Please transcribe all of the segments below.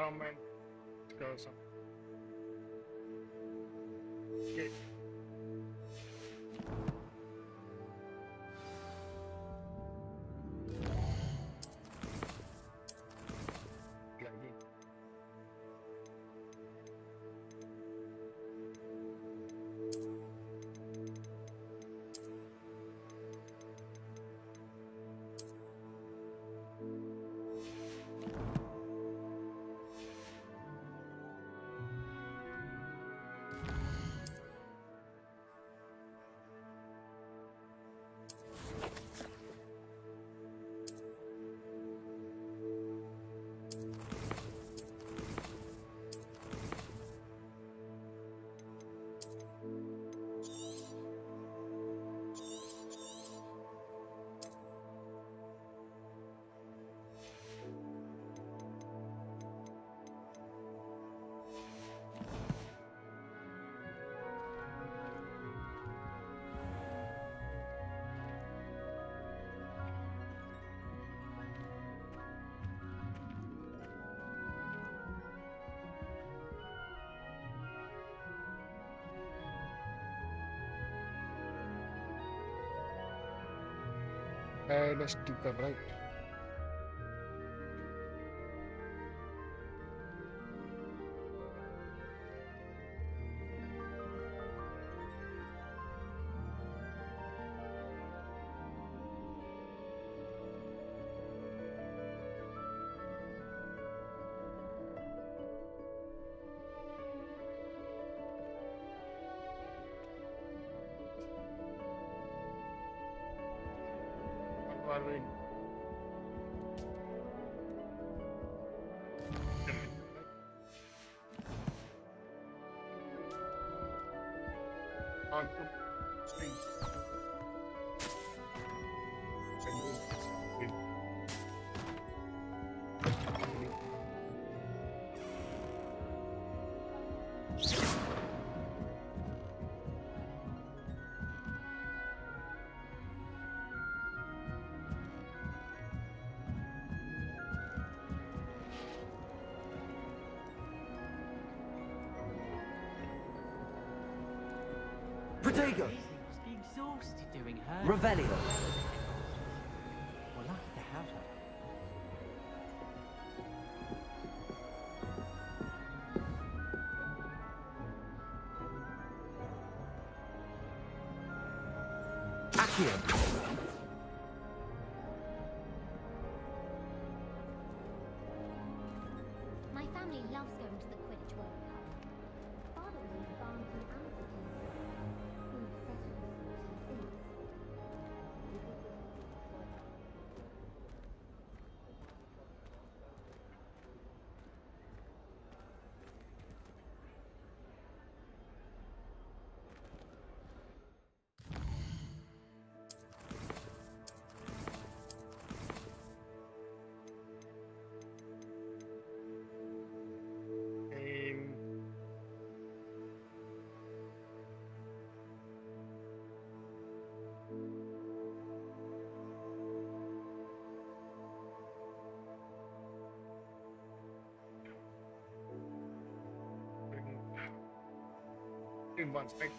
comment. Let's go some. Okay. Let's do the right. What are we? On to three. Protego! You must be exhausted doing her. Revelio! We're lucky to have her. Accio! My family loves going to the Quidditch World Cup. Father was Barnsley Amity team. Who successfully since. Aim. In one spec.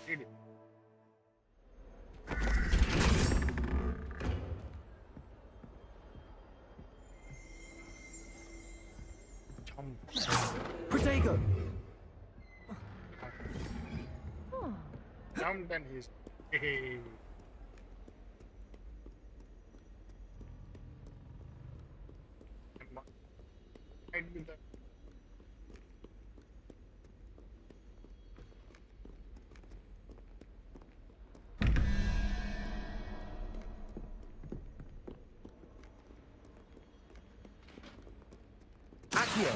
Read it. Jump. Protego! Jumped and he's. Hey. I'd be the. Accio!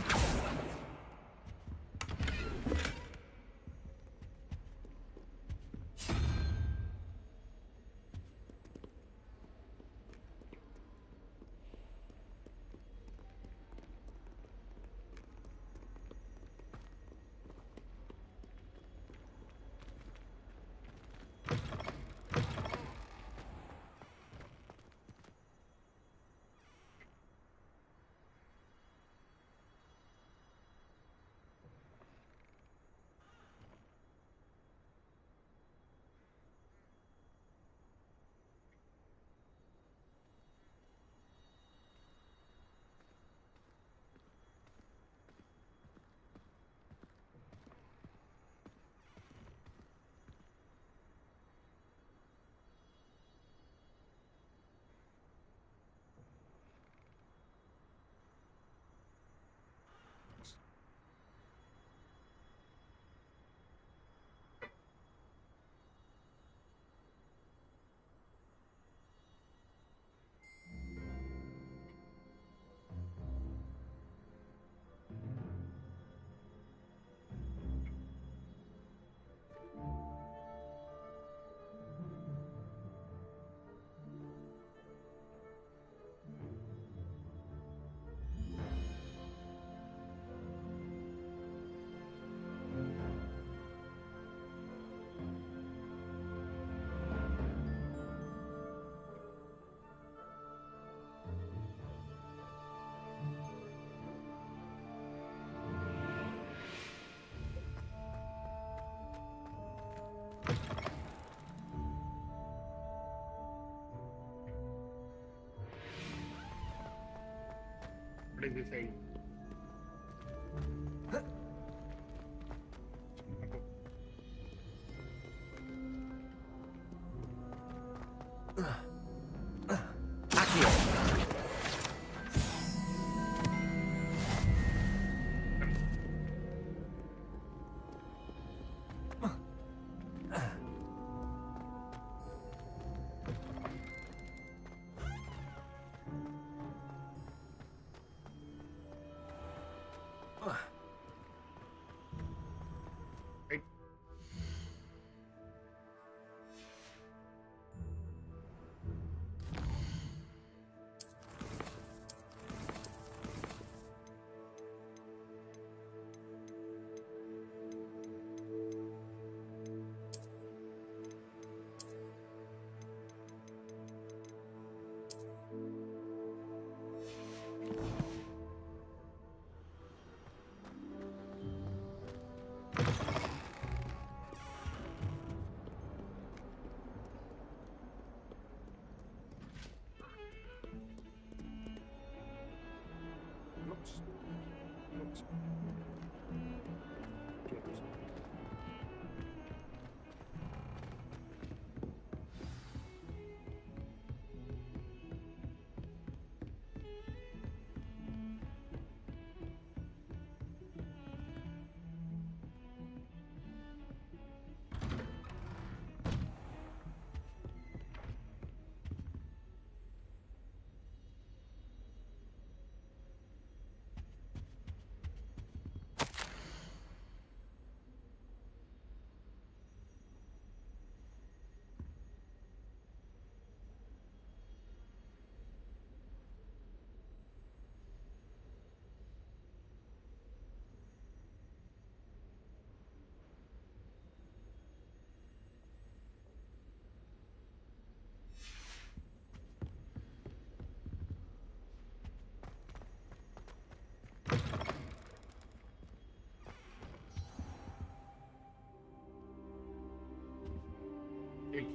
What is this saying? Accio. Right? Looks. Looks. Close.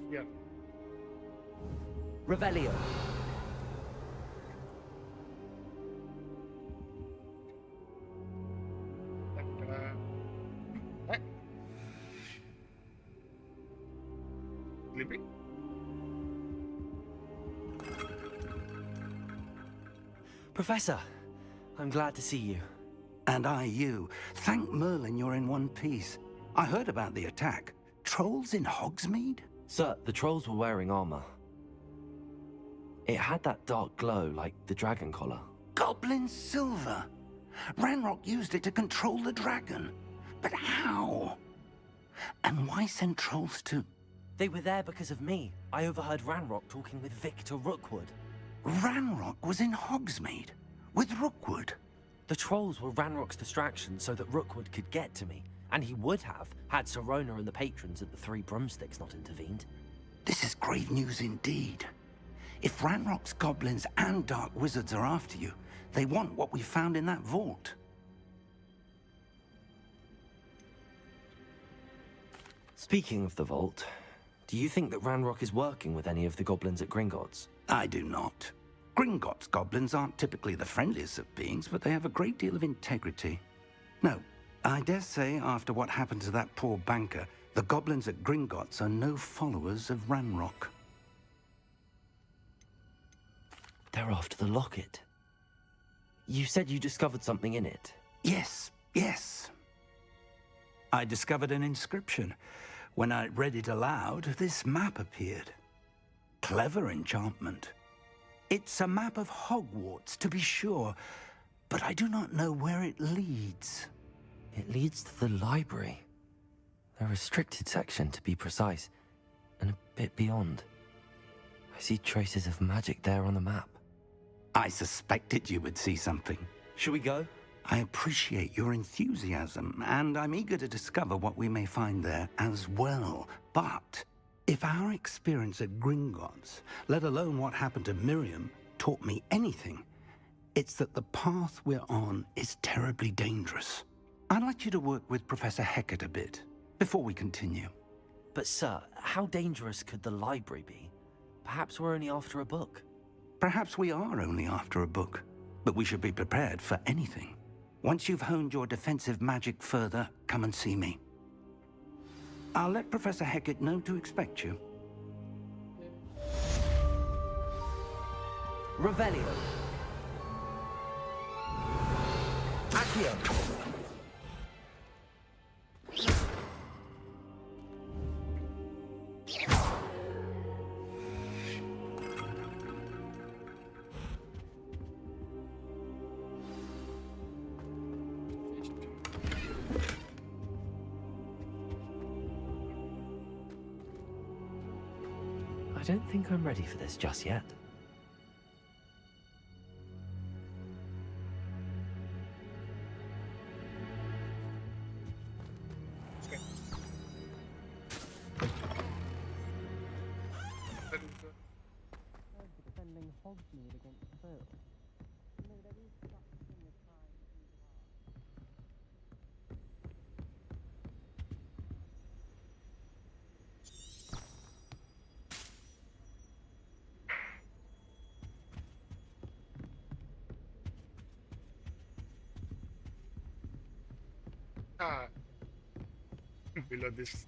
Here. Revelio. What? Sleeping? Professor, I'm glad to see you. And I you. Thank Merlin you're in one piece. I heard about the attack. Trolls in Hogsmeade? Sir, the trolls were wearing armor. It had that dark glow like the dragon collar. Goblin silver. Ranrock used it to control the dragon. But how? And why send trolls to... They were there because of me. I overheard Ranrock talking with Victor Rookwood. Ranrock was in Hogsmeade? With Rookwood? The trolls were Ranrock's distraction so that Rookwood could get to me. And he would have, had Sirona and the patrons at the Three Broomsticks not intervened. This is grave news indeed. If Ranrock's goblins and dark wizards are after you, they want what we found in that vault. Speaking of the vault, do you think that Ranrock is working with any of the goblins at Gringotts? I do not. Gringotts goblins aren't typically the friendliest of beings, but they have a great deal of integrity. No, I dare say after what happened to that poor banker, the goblins at Gringotts are no followers of Ranrock. They're after the locket. You said you discovered something in it. Yes, yes. I discovered an inscription. When I read it aloud, this map appeared. Clever enchantment. It's a map of Hogwarts, to be sure, but I do not know where it leads. It leads to the library. The restricted section, to be precise, and a bit beyond. I see traces of magic there on the map. I suspected you would see something. Shall we go? I appreciate your enthusiasm, and I'm eager to discover what we may find there as well. But if our experience at Gringotts, let alone what happened to Miriam, taught me anything, it's that the path we're on is terribly dangerous. I'd like you to work with Professor Hecat a bit before we continue. But sir, how dangerous could the library be? Perhaps we're only after a book. Perhaps we are only after a book. but we should be prepared for anything. Once you've honed your defensive magic further, come and see me. I'll let Professor Hecat know to expect you. Revelio. Accio. I don't think I'm ready for this just yet. Okay. Defending Hogsmeade against Pearl. No, there is such thing as time in the Ah, below this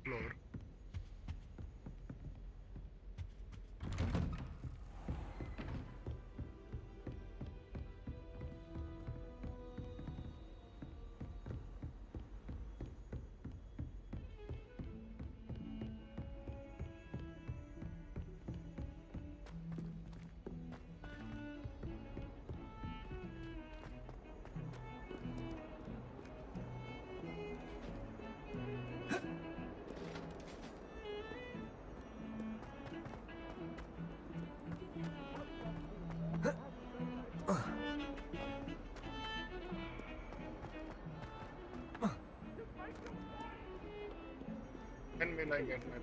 floor. When will I get my...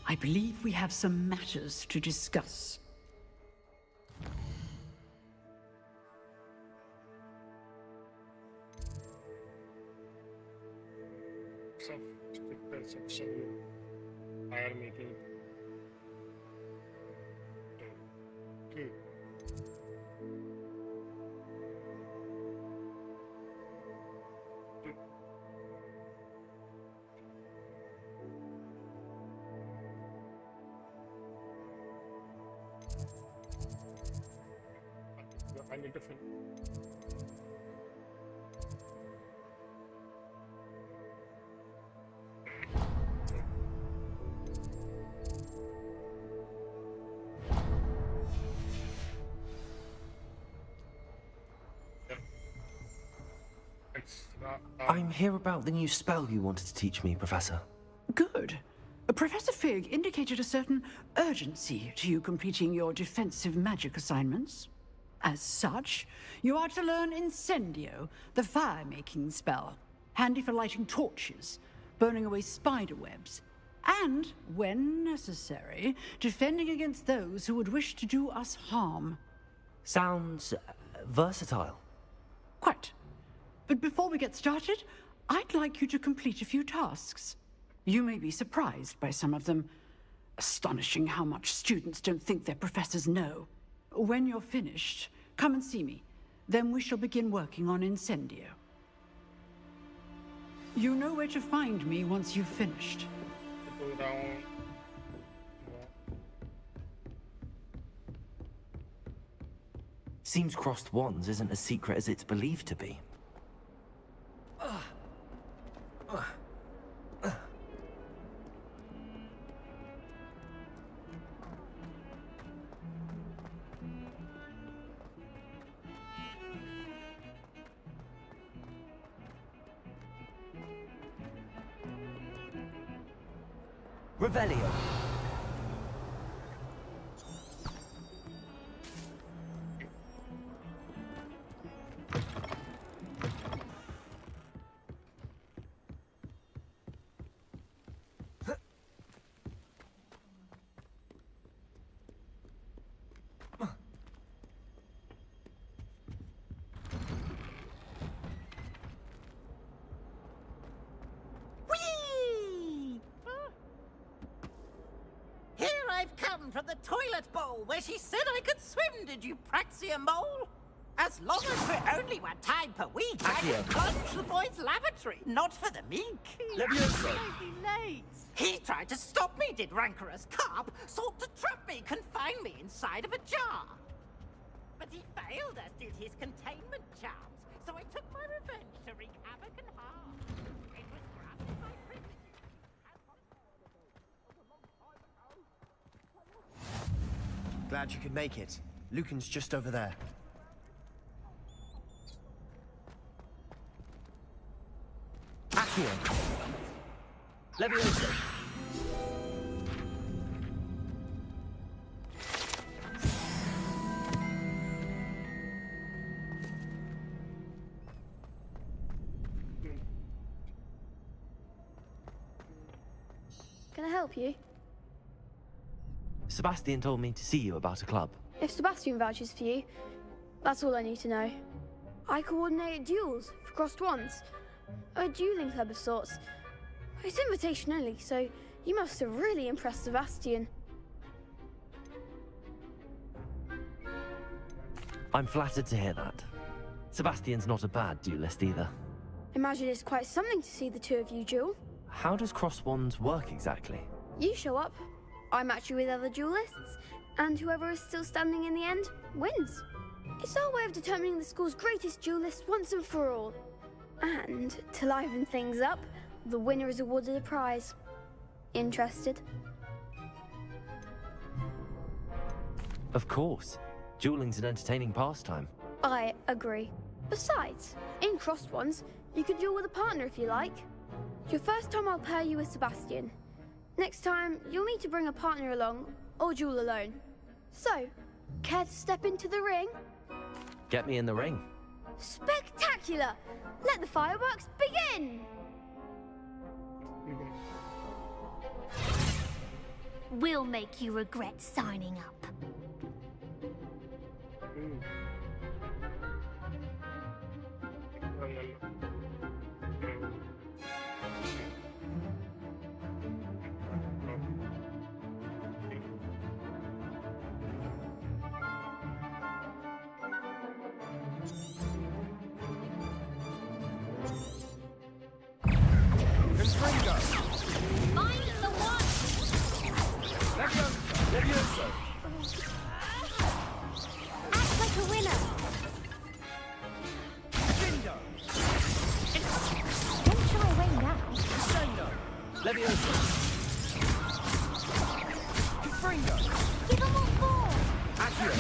I believe we have some matters to discuss. Some stickers of some fire making. Okay. I need to finish. I'm here about the new spell you wanted to teach me, Professor. Good. Professor Fig indicated a certain urgency to you completing your defensive magic assignments. As such, you are to learn Incendio, the fire-making spell, handy for lighting torches, burning away spider webs, and, when necessary, defending against those who would wish to do us harm. Sounds versatile. Quite. But before we get started, I'd like you to complete a few tasks. You may be surprised by some of them. Astonishing how much students don't think their professors know. When you're finished, come and see me. Then we shall begin working on Incendio. You know where to find me once you've finished. Go down. Seems crossed wands isn't as secret as it's believed to be. Revelio. one from the toilet bowl where she said I could swim, did you praxia mole? As long as we're only one time per week, I can plunge the boys' lavatory, not for the meek. Levioso! He tried to stop me, did rancorous carp, sought to trap me, confine me inside of a jar. But he failed, as did his containment charms, so I took my revenge to wreak havoc and harm. It was granted my privileges. Glad you could make it. Lucan's just over there. Accio! Levioso! Can I help you? Sebastian told me to see you about a club. If Sebastian vouches for you, that's all I need to know. I coordinate duels for crossed wands. A dueling club of sorts. It's invitation only, so you must have really impressed Sebastian. I'm flattered to hear that. Sebastian's not a bad duelist either. Imagine it's quite something to see the two of you duel. How does cross wands work exactly? You show up, I match you with other duelists, and whoever is still standing in the end wins. It's our way of determining the school's greatest duelist once and for all. And to liven things up, the winner is awarded a prize. Interested? Of course. Dueling's an entertaining pastime. I agree. Besides, in crossed ones, you could duel with a partner if you like. Your first time I'll pair you with Sebastian. Next time, you'll need to bring a partner along, or duel alone. So, care to step into the ring? Get me in the ring. Spectacular! Let the fireworks begin! We'll make you regret signing up. Find the one! Levioso! Act like a winner! Jindo! Don't shy away now. Sendo! Levioso! Fringo! Give them all four! Accio!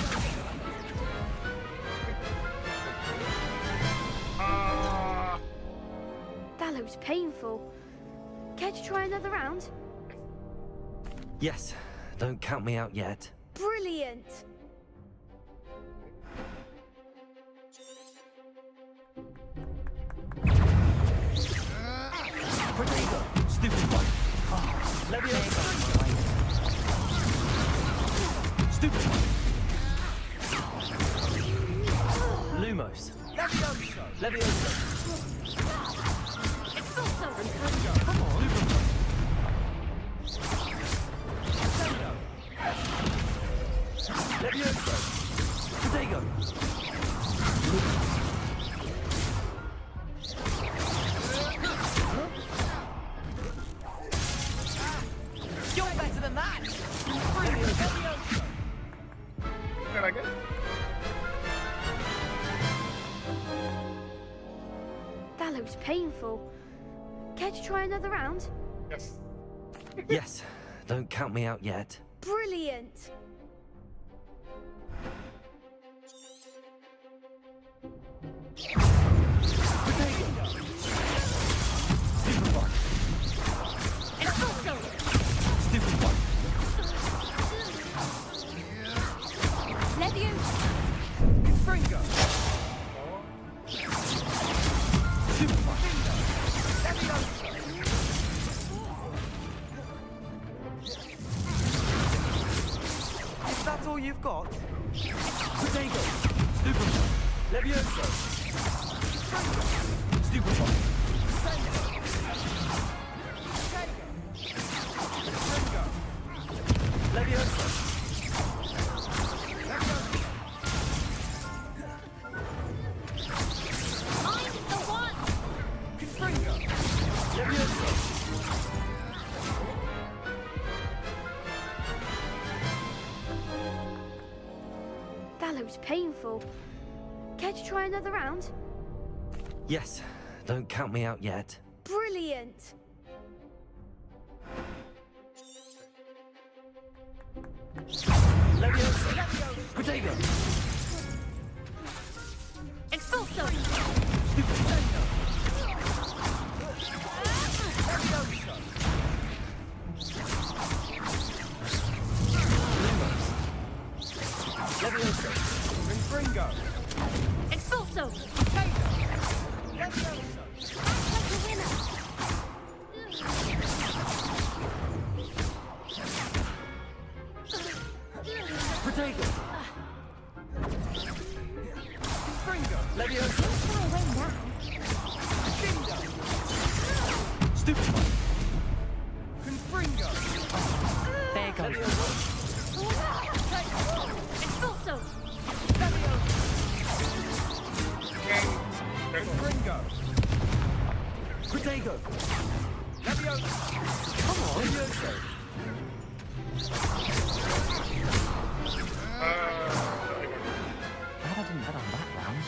That looks painful. Care to try another round? Yes, don't count me out yet. Brilliant! Protego! Stupid one! Levioso! Stupid one! Lumos. Levioso! Levioso! It's also Come on! Stupid one! Sendo! Levioso! Protego! You're better than that! Levioso! Can I get? That looks painful. Care to try another round? Yes. Yes, don't count me out yet. Brilliant! Stupid one! It's also Stupid one! Levioso! Fringo! Stupid one! Levioso! Is that all you've got? Protego! Stupid one! Levioso! Fringo! Stupid one! Sendo! Protego! Fringo! Levioso! That looks painful. Care to try another round? Yes, don't count me out yet. Brilliant! Leviosa! Protego! Expulso! Stupendo! Leviosa! Leviosa! Confringo! Expulso! Protego! Leviosa! Like a winner! Protego! Confringo! Leviosa! Far away now. Dindo! Stupendo! Confringo! There goes. Leviosa! Expulso! Confringo! Protego! Leviosa! Come on! Leviosa! Glad I didn't bet on that round.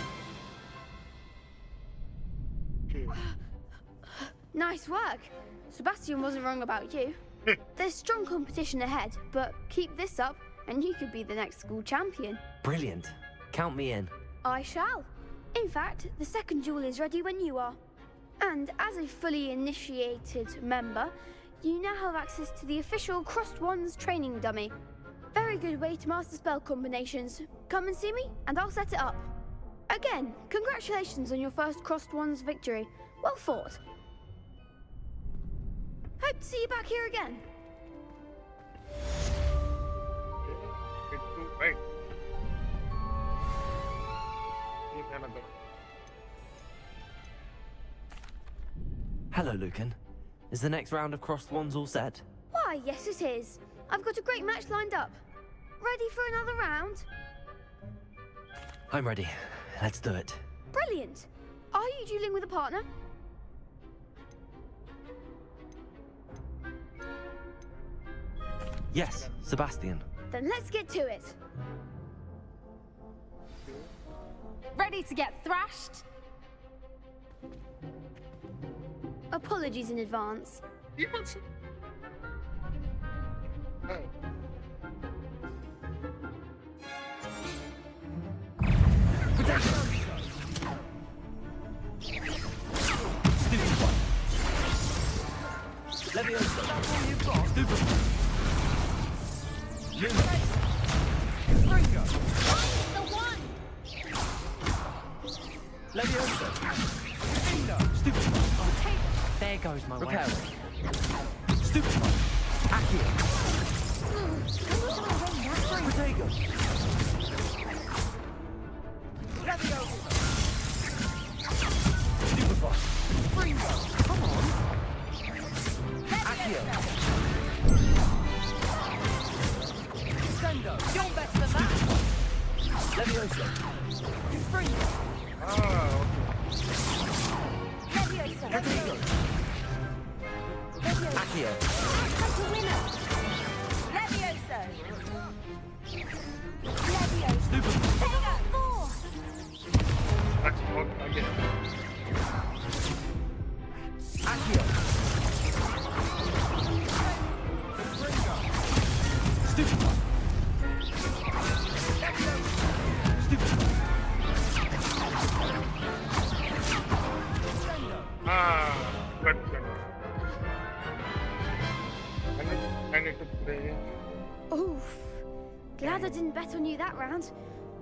Nice work. Sebastian wasn't wrong about you. There's strong competition ahead, but keep this up and you could be the next school champion. Brilliant. Count me in. I shall. In fact, the second duel is ready when you are. And as a fully initiated member, you now have access to the official Crossed Wands training dummy. Very good way to master spell combinations. Come and see me, and I'll set it up. Again, congratulations on your first Crossed Wands victory. Well fought. Hope to see you back here again. Right. Need another. Hello, Lucan. Is the next round of Crossed Wands all set? Why, yes it is. I've got a great match lined up. Ready for another round? I'm ready. Let's do it. Brilliant. Are you dueling with a partner? Yes, Sebastian. Then let's get to it. Ready to get thrashed? Apologies in advance. Yes. Oh. Stupid one! Leviosa! That's all you've got! Stupid one! Confringo! The one! Leviosa! Dindo! Stupid one! There goes my way. Repair! Stupid one! Accio! Protego! Leviosa! Stupid one! Fringo! Come on! Accio! Sendo! You're better than that! Leviosa! Fringo! Ah, Leviosa! Protego! Accio. Like a winner! Leviosa! Leviosa! Stupid one! Take up four! that's okay again. Accio! Fringo! Stupid one! Stupid one! Sendo! Ah, good. I need to play. Oof. Glad I didn't bet on you that round.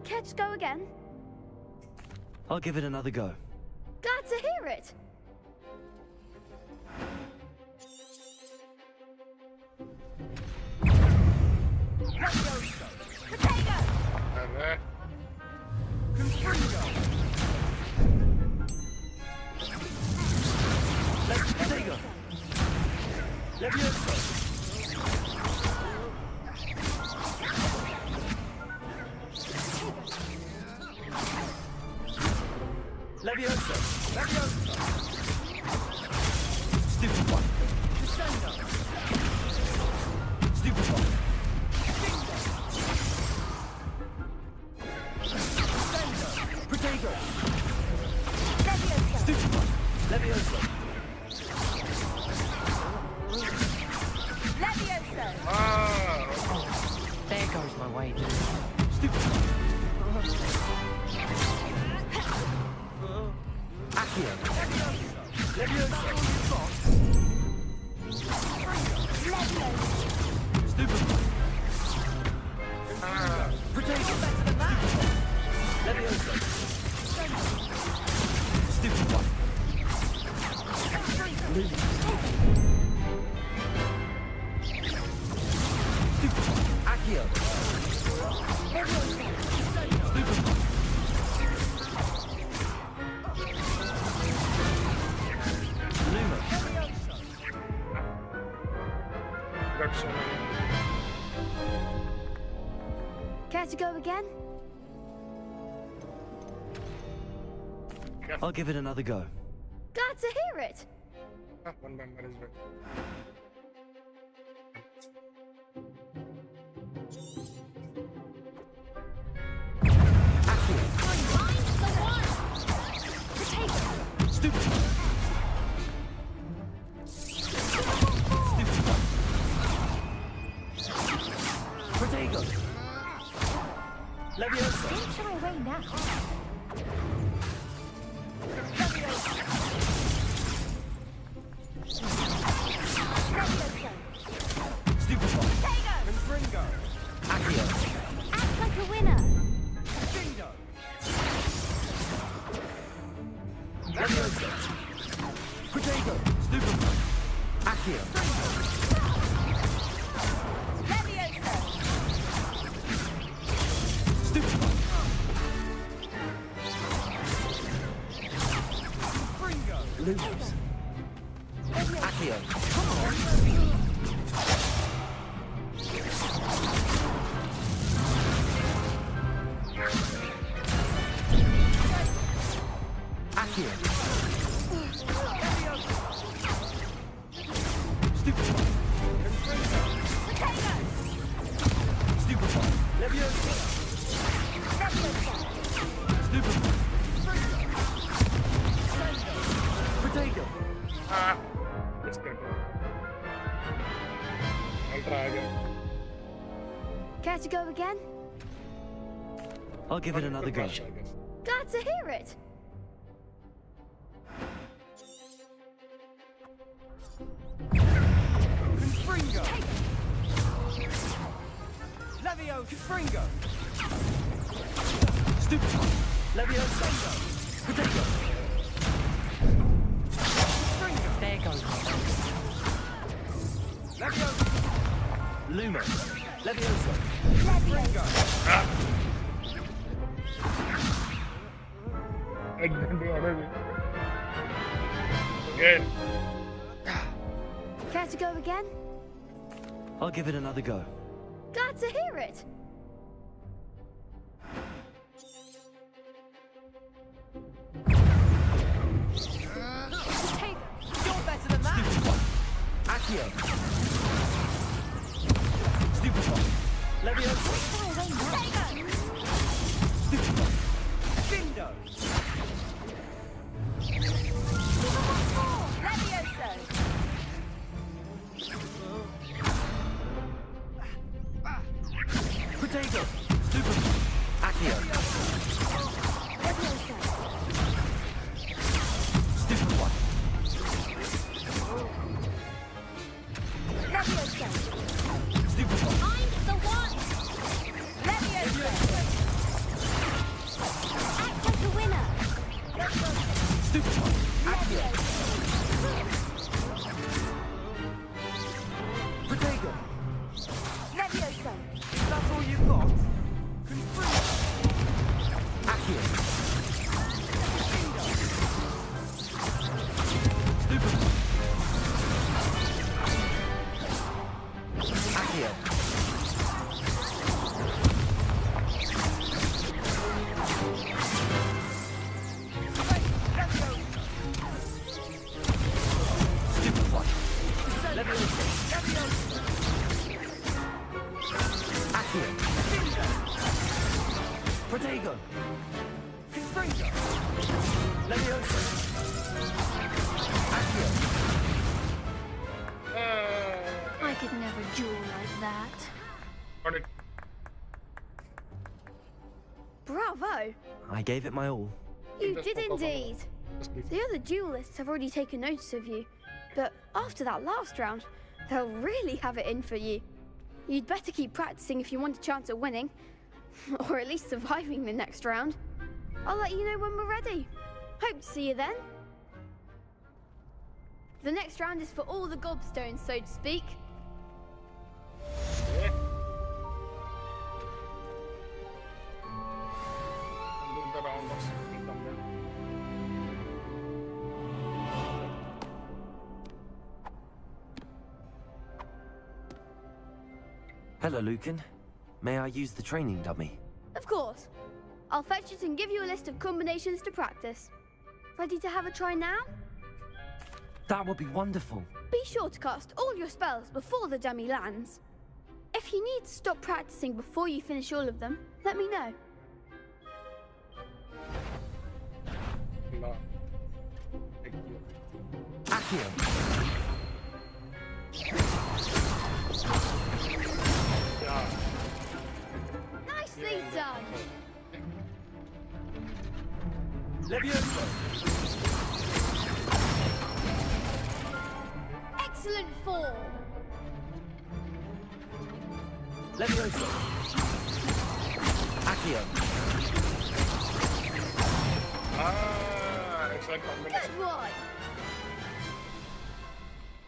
Care to go again? I'll give it another go. Glad to hear it. Potato! Alright. Confringo! Protego! Leviosa! Leviosa! Leviosa! Stupid one! Descendo! Stupid one! hide. Stupid. Accio. Levioso. Stupid. Potato. Levioso. Stupid one. Stupid one. Accio. Stupid one. Luma. Got so many. Care to go again? I'll give it another go. Glad to hear it. Ah, one member is dead. Stupid. Stupid one. Potato. Levioso. Don't shy away now. Stupid one. Confringo. Accio. Act like a winner. Bingo. Levioso. Potato. Stupid one. Accio. Stupid one. Fringo. Lose. Accio. Accio. Stupid one. Stupid one. Levioso. Stupid one. Potato. Ah, let's get it. I'll try again. Care to go again? I'll give it another go. Rush, I guess. Glad to hear it. Confringo. Levio Confringo. Stupid one. Levioso. Potato. Confringo. There goes. Levioso. Luma. Levioso. Confringo. I didn't do anything. Again. Care to go again? I'll give it another go. Glad to hear it. You're better than that. Stupid one. Accio. Stupid one. Levioso. Stupid one. Bindo. Potato. Stupid one. Accio. Stupid one. Stupid one. I'm the one. Act like a winner. Stupid one. Accio. Potato. That's all you've got? Confringo. Accio. Stupid one. Accio. Stupid one. Levioso. Accio. Potato. Confringo. Levioso. Accio. I could never duel like that. Got it. Bravo! I gave it my all. You Just did focus on indeed. Just be The other duelists have already taken notice of you, but after that last round, they'll really have it in for you. You'd better keep practicing if you want a chance at winning, or at least surviving the next round. I'll let you know when we're ready. Hope to see you then. The next round is for all the gobstones, so to speak. yeah. And then the round of speed number. Hello, Lucan. May I use the training dummy? Of course. I'll fetch it and give you a list of combinations to practice. Ready to have a try now? That would be wonderful. Be sure to cast all your spells before the dummy lands. If you need to stop practicing before you finish all of them, let me know. No. Thank you. Accio. Yeah. Nicely done! Levioso! Excellent form! Levioso. Accio. Ah, excellent combination. Good one!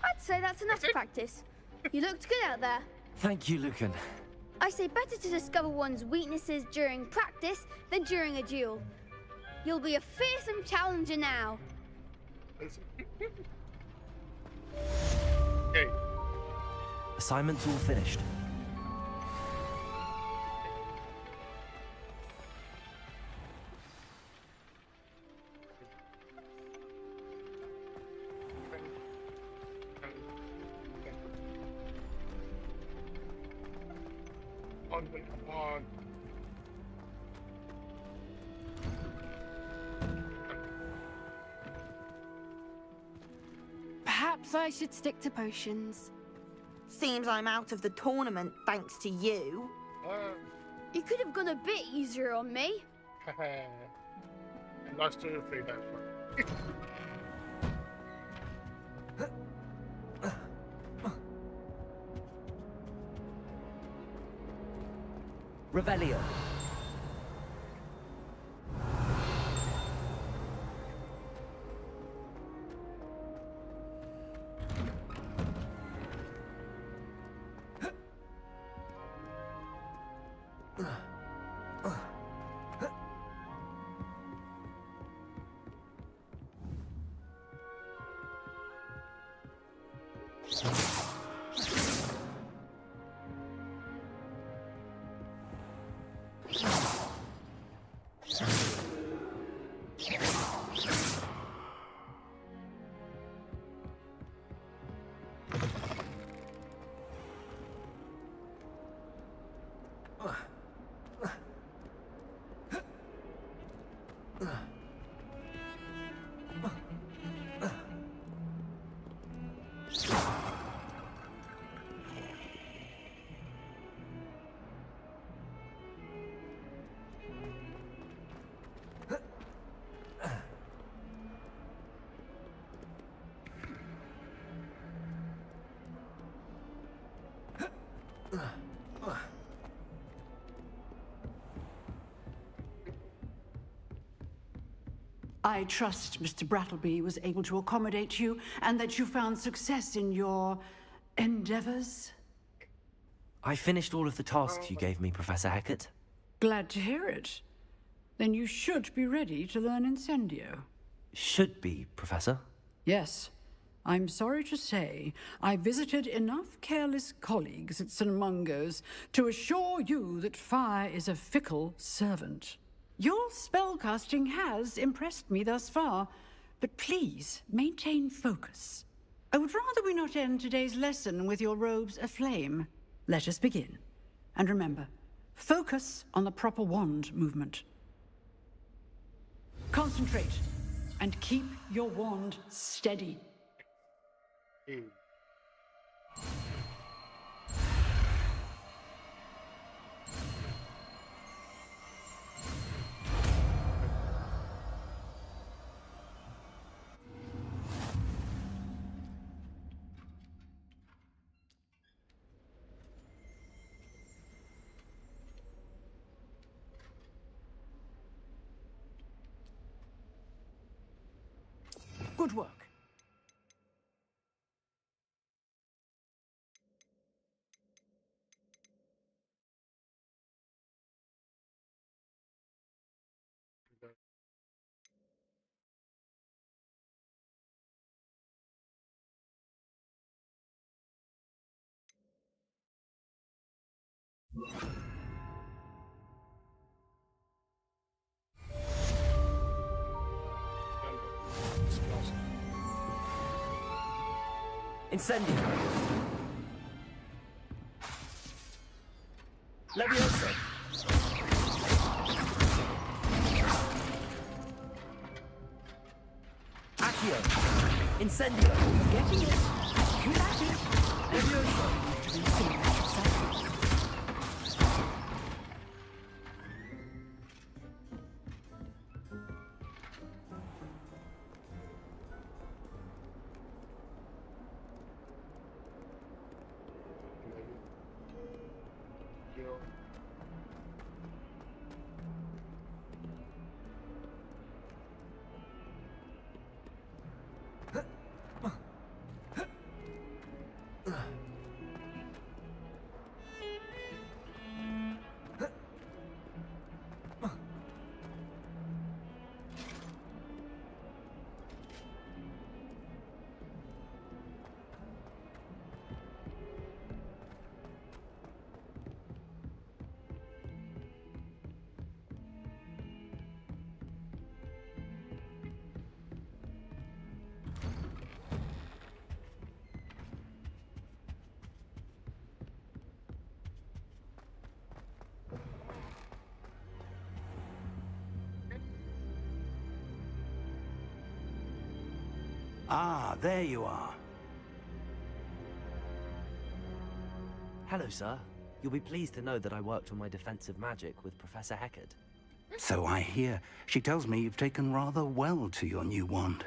I'd say that's enough practice. You looked good out there. Thank you, Lucan. I say better to discover one's weaknesses during practice than during a duel. You'll be a fearsome challenger now. Okay. Assignment's all finished. Come on. Perhaps I should stick to potions. Seems I'm out of the tournament thanks to you. You could have gone a bit easier on me. I lost to you 3 times. Revelio. I trust Mr. Brattleby was able to accommodate you and that you found success in your endeavors. I finished all of the tasks you gave me, Professor Hecat. Glad to hear it. Then you should be ready to learn Incendio. Should be, Professor. Yes. I'm sorry to say, I visited enough careless colleagues at St. Mungo's to assure you that fire is a fickle servant. Your spellcasting has impressed me thus far, but please maintain focus. I would rather we not end today's lesson with your robes aflame. Let us begin. And remember, focus on the proper wand movement. Concentrate, and keep your wand steady. Good work. Incendio. Levioso. Accio. Incendio. Getting it. Good at it. Levioso. Ah, there you are. Hello, sir. You'll be pleased to know that I worked on my defensive magic with Professor Heckard. So I hear. She tells me you've taken rather well to your new wand.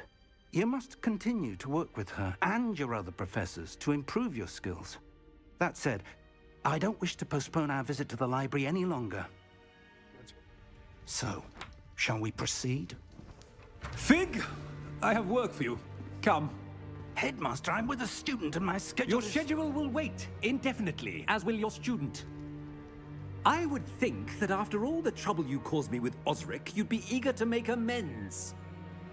You must continue to work with her and your other professors to improve your skills. That said, I don't wish to postpone our visit to the library any longer. So, shall we proceed? Fig, I have work for you. Come. Headmaster, I'm with a student and my schedule Your schedule will wait indefinitely, as will your student. I would think that after all the trouble you caused me with Osric, you'd be eager to make amends.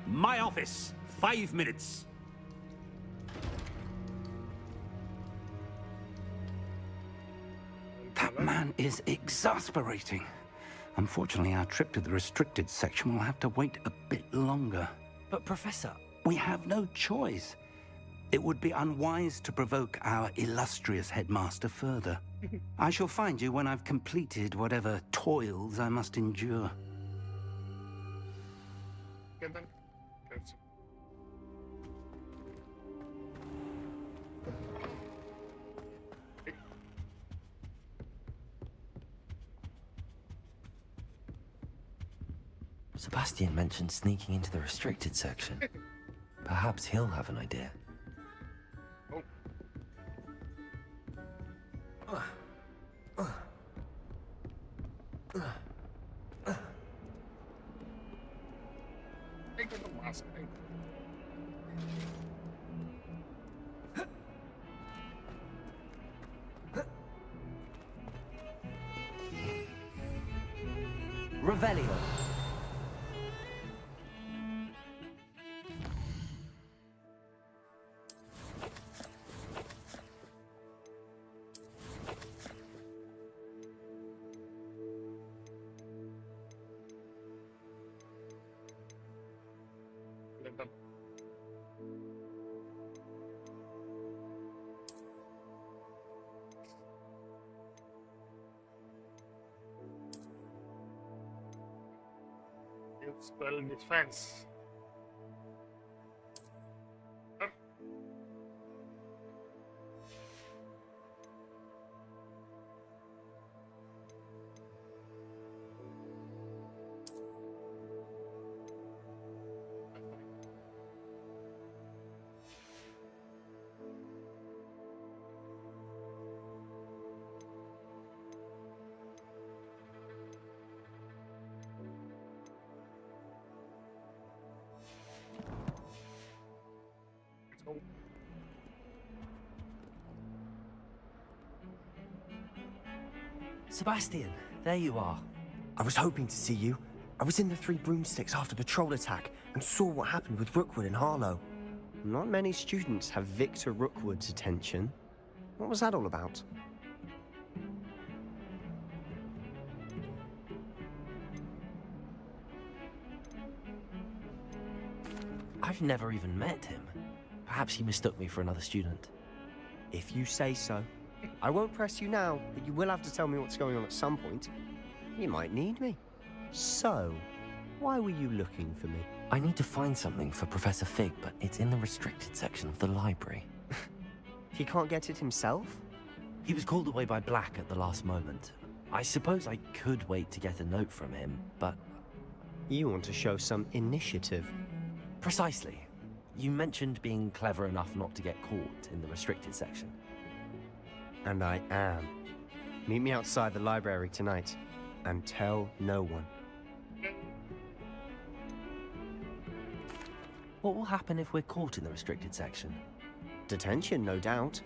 My office, 5 minutes. That man is exasperating. Unfortunately, our trip to the restricted section will have to wait a bit longer. But, Professor... We have no choice. It would be unwise to provoke our illustrious headmaster further. I shall find you when I've completed whatever toils I must endure. Okay, then. Let's see. Sebastian mentioned sneaking into the restricted section. Perhaps he'll have an idea. Take the mask. Revelio. Let them. Spell defense. Sebastian, there you are. I was hoping to see you. I was in the Three Broomsticks after the troll attack and saw what happened with Rookwood and Harlow. Not many students have Victor Rookwood's attention. What was that all about? I've never even met him. Perhaps he mistook me for another student. If you say so. I won't press you now, but you will have to tell me what's going on at some point. You might need me. So, why were you looking for me? I need to find something for Professor Fig, but it's in the restricted section of the library. He can't get it himself? He was called away by Black at the last moment. I suppose I could wait to get a note from him, but... You want to show some initiative. Precisely. You mentioned being clever enough not to get caught in the restricted section. And I am. Meet me outside the library tonight, and tell no one. What will happen if we're caught in the restricted section? Detention, no doubt.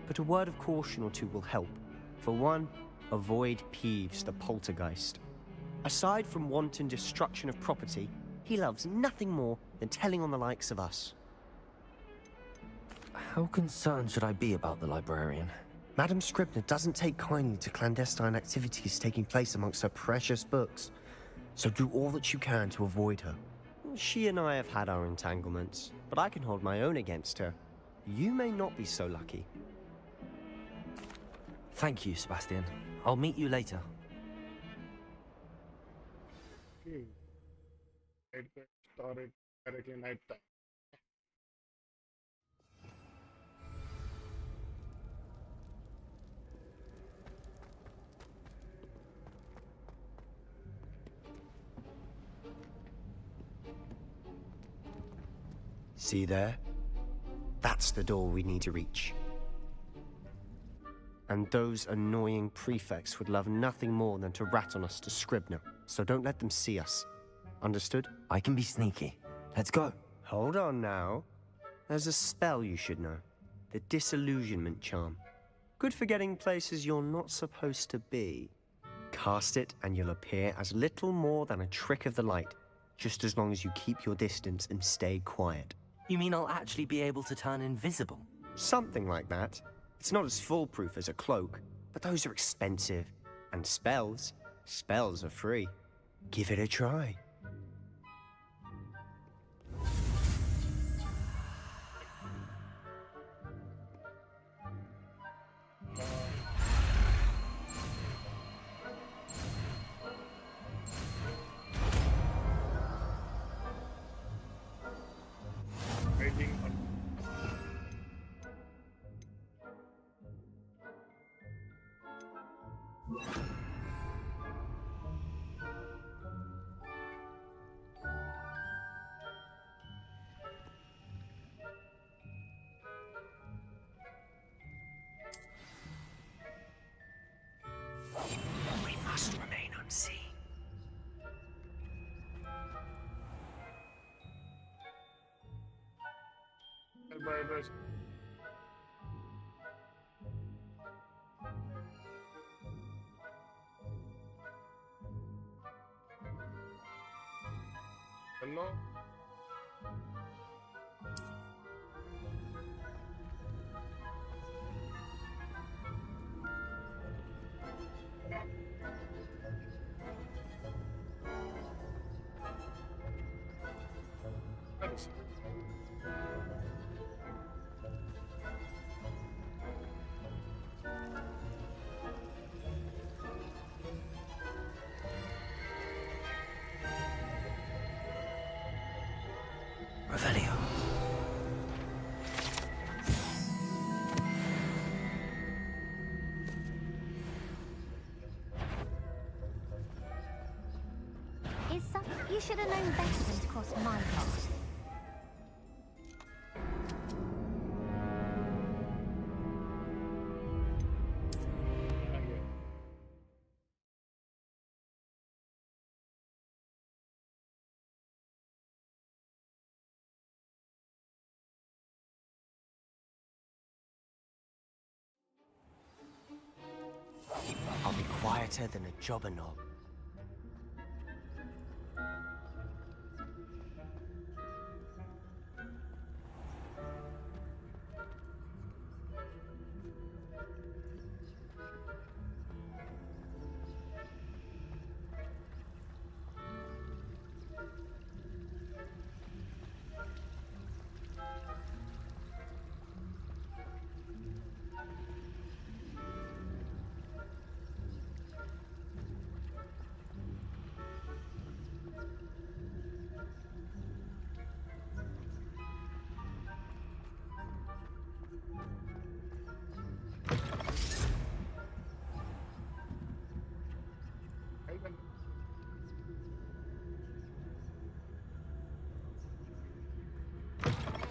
But a word of caution or two will help. For one, avoid Peeves the poltergeist. Aside from wanton destruction of property, he loves nothing more than telling on the likes of us. How concerned should I be about the librarian? Madame Scribner doesn't take kindly to clandestine activities taking place amongst her precious books, so do all that you can to avoid her. She and I have had our entanglements, but I can hold my own against her. You may not be so lucky. Thank you, Sebastian. I'll meet you later. Okay. Storage directly night time. See there? That's the door we need to reach. And those annoying prefects would love nothing more than to rat on us to Scribner, so don't let them see us. Understood? I can be sneaky. Let's go. Hold on now. There's a spell you should know. The Disillusionment Charm. Good for getting places you're not supposed to be. Cast it and you'll appear as little more than a trick of the light, just as long as you keep your distance and stay quiet. You mean I'll actually be able to turn invisible? Something like that. It's not as foolproof as a cloak, but those are expensive. And spells are free. Give it a try. Waiting on We must remain unseen. bye. Hello? Thanks. Revelio. Is some... You should have known better than to cross my path. I'll be quiet better than a jobberknoll.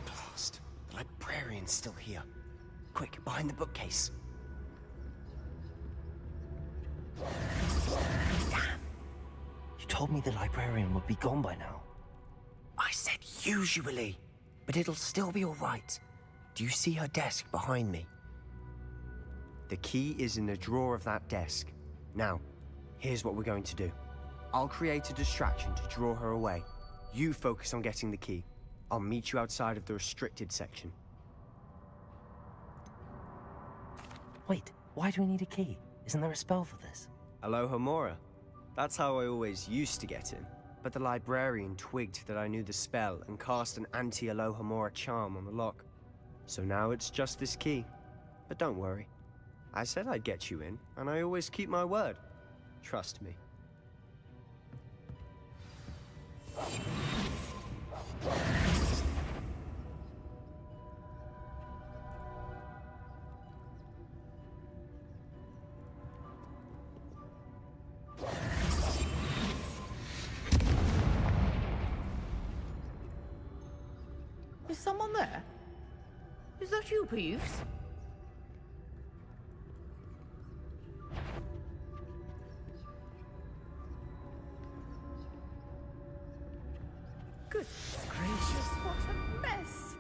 Blast. The librarian's still here. Quick, behind the bookcase. Damn. You told me the librarian would be gone by now. I said usually, but it'll still be all right. Do you see her desk behind me? The key is in the drawer of that desk. Now, here's what we're going to do. I'll create a distraction to draw her away. You focus on getting the key. I'll meet you outside of the restricted section. Wait, why do we need a key? Isn't there a spell for this? Alohomora. That's how I always used to get in. But the librarian twigged that I knew the spell and cast an anti-Alohomora charm on the lock. So now it's just this key. But don't worry. I said I'd get you in, and I always keep my word. Trust me. Is someone there? Is that you, Peeves? Goodness gracious, what a mess!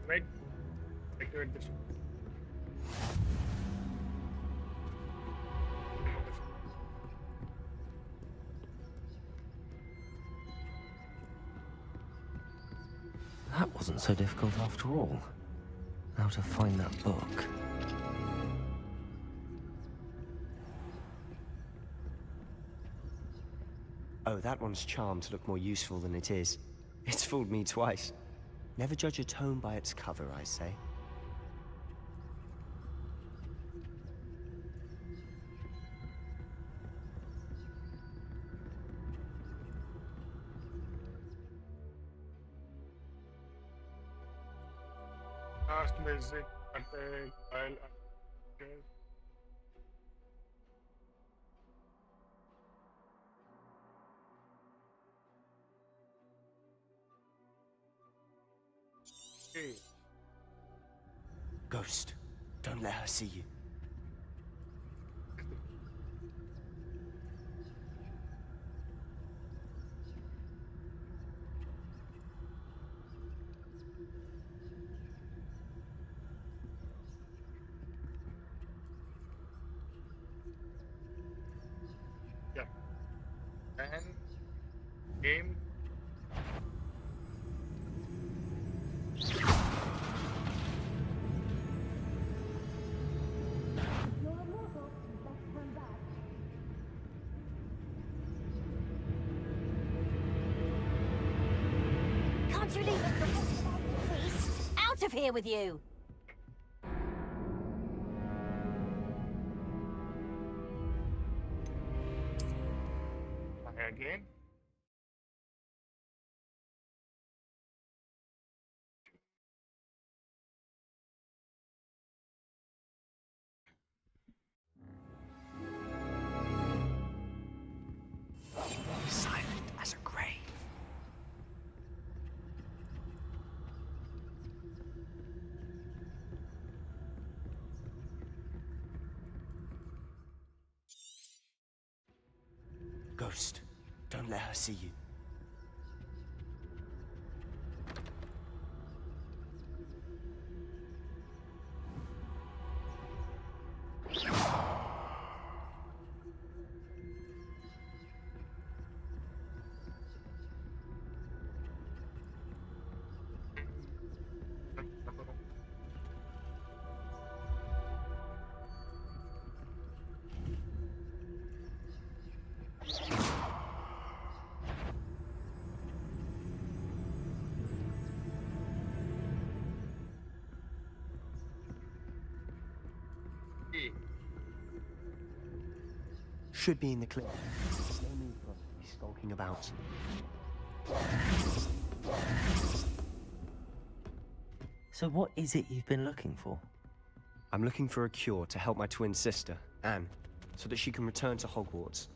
Right. Activate this. That wasn't so difficult after all. Now to find that book. Oh, that one's charmed to look more useful than it is. It's fooled me twice. Never judge a tome by its cover, I say. Last basic attack while okay. Okay. Ghost, don't let her see you. Yeah. And game. You're immortal. Best turn back. Can't you leave us the rest of our please? Out of here with you! Try again. Silent as a grave. Ghost, don't let her see you. Should be in the clip. No need for us to be skulking about. So what is it you've been looking for? I'm looking for a cure to help my twin sister, Anne, so that she can return to Hogwarts.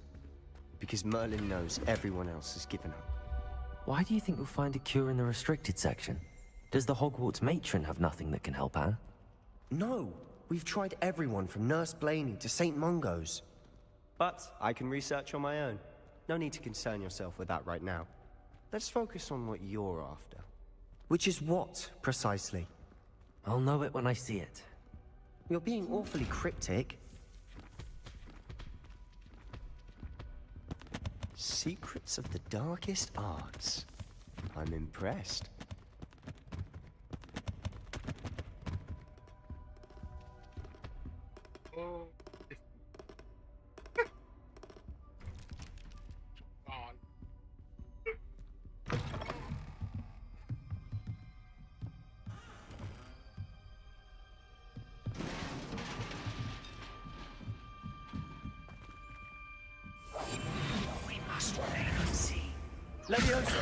Because Merlin knows everyone else has given up. Why do you think you'll find a cure in the restricted section? Does the Hogwarts matron have nothing that can help Anne? No! We've tried everyone from Nurse Blaney to St. Mungo's. But I can research on my own. No need to concern yourself with that right now. Let's focus on what you're after. Which is what, precisely? I'll know it when I see it. You're being awfully cryptic. Secrets of the darkest arts. I'm impressed. Oh. We must remain unseen. Levioso!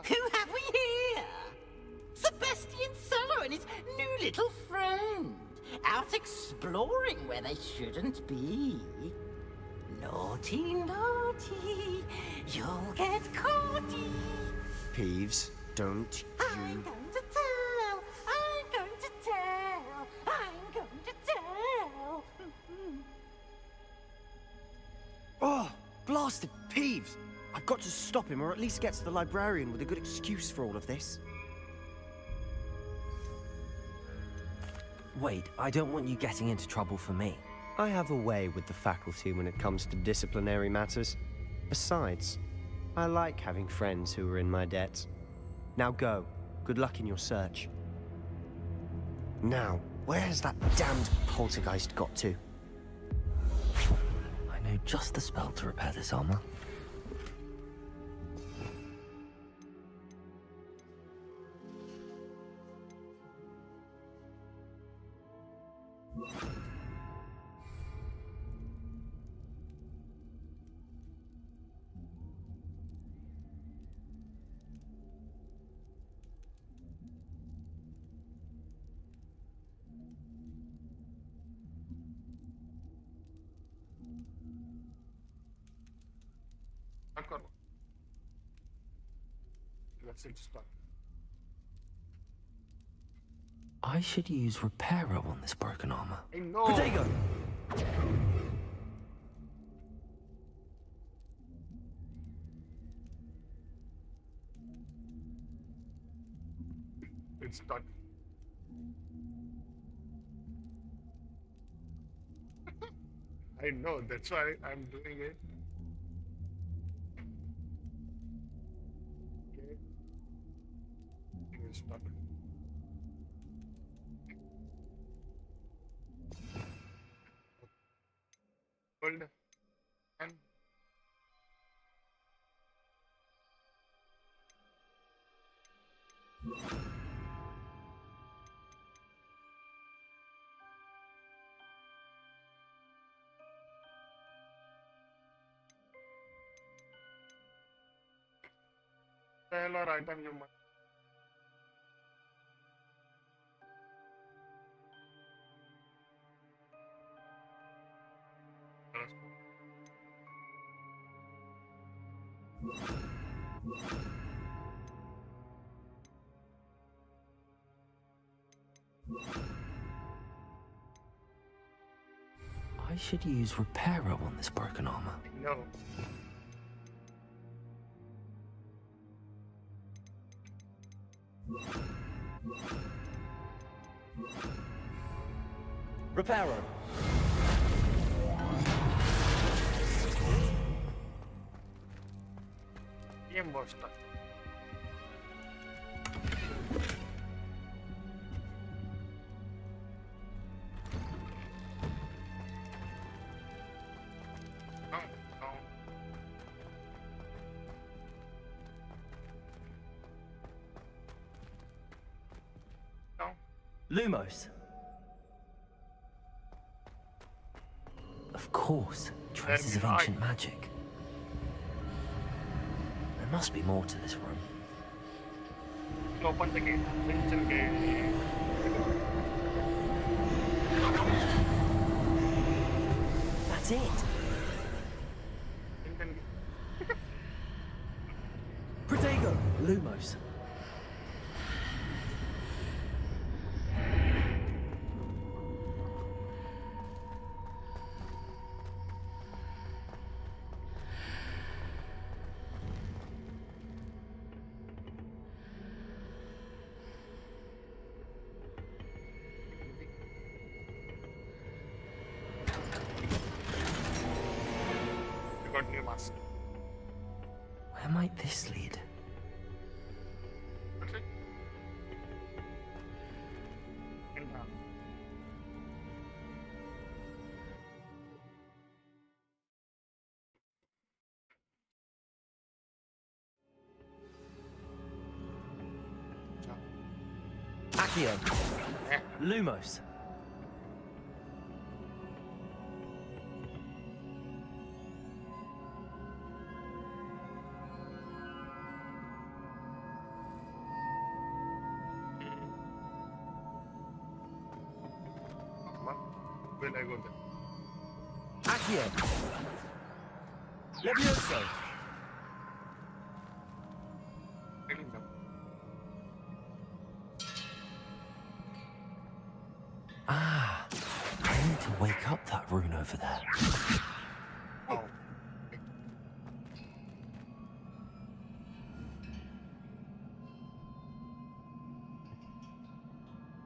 Who have we here? Sebastian Solo and his new little friend. Out exploring where they shouldn't be. Naughty, naughty, you'll get caughty. Peeves, don't I'm you... going to tell, I'm going to tell, I'm going to tell. Oh, blasted Peeves! I've got to stop him, or at least get to the librarian with a good excuse for all of this. Wait, I don't want you getting into trouble for me. I have a way with the faculty when it comes to disciplinary matters. Besides, I like having friends who are in my debt. Now go. Good luck in your search. Now, where has that damned poltergeist got to? I know just the spell to repair this armor. Let's start. I should use Reparo on this broken armor. I know. Protego! It's done. I know, that's why I'm doing it. Okay. It's done. Hold and spell or item you must. I should use Reparo on this broken armor. No. Reparo. Game was stuck. No, no. No. Lumos. Of course, traces of ancient magic. There must be more to this room. Open the gate. Ancient gate. That's it. Ancient gate. Protego. Lumos. You got new mask. Where might this lead? That's it. And down. Accio. Lumos. Will I go there? Accio. Levioso. Getting down. Ah, I need to wake up that rune over there. Oh.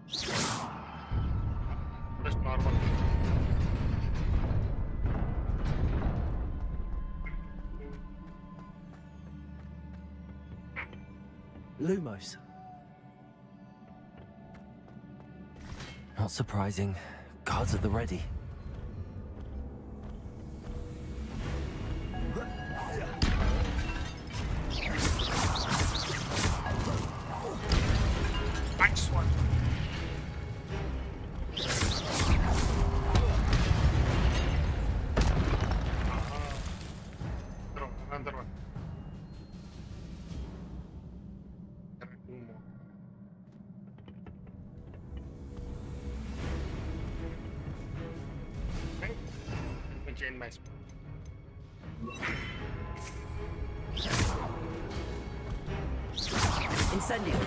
Just normal. Lumos. Not surprising. Guards at the ready. Nice one. Throw another one. There are two more. Okay. Let me change my spell. Incendio.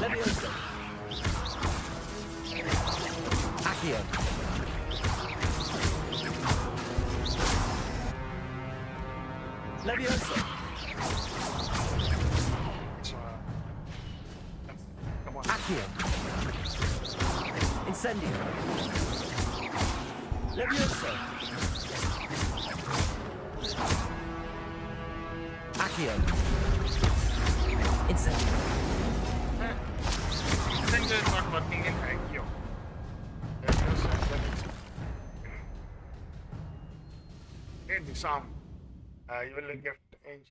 Levioso. Accio. Levioso. Come on. Accio. Incendio. Levioso. Accio. Incendio. Incendio is not working in IQ. Okay, disarm. You will get ancient.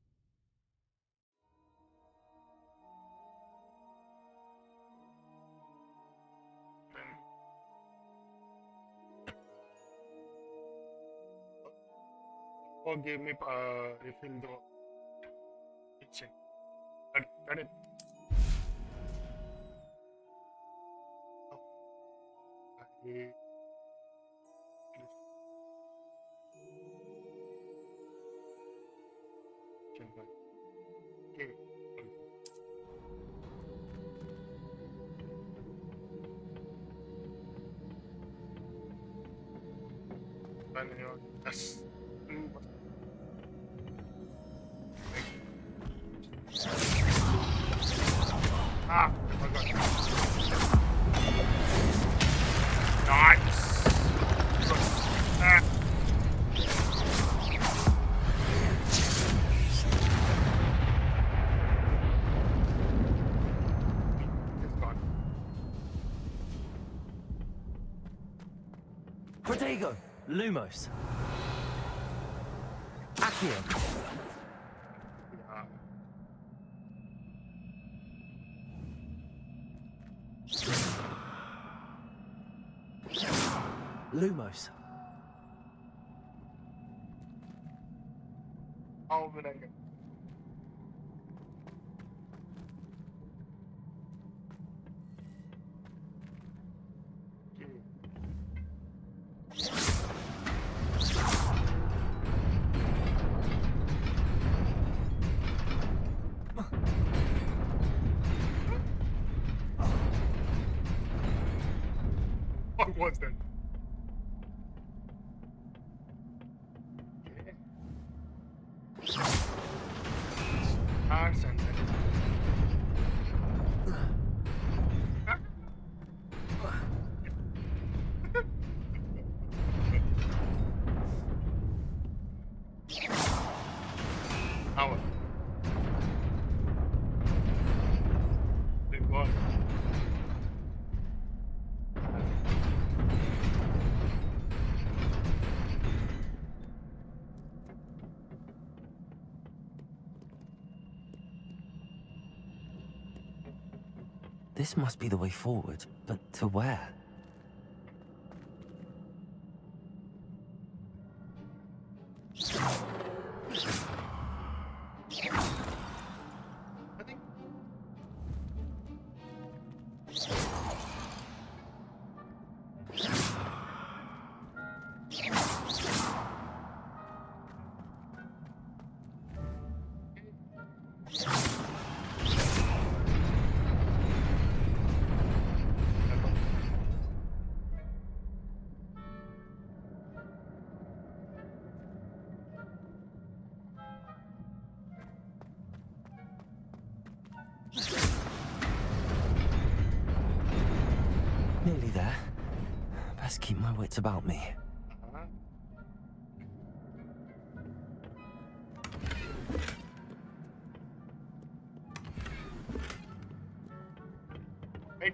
Oh, give me refill the kitchen. Got it. Oh. interruption. Okay. Yes. Ah, I forgot. Nice. Ah. It's gone. Protego! Lumos! Accio! Yeah. Lumos! How will I get? What was that? Cars and Hour. Big one. This must be the way forward, but to where? I think. Nearly there. Best keep my wits about me. Wait.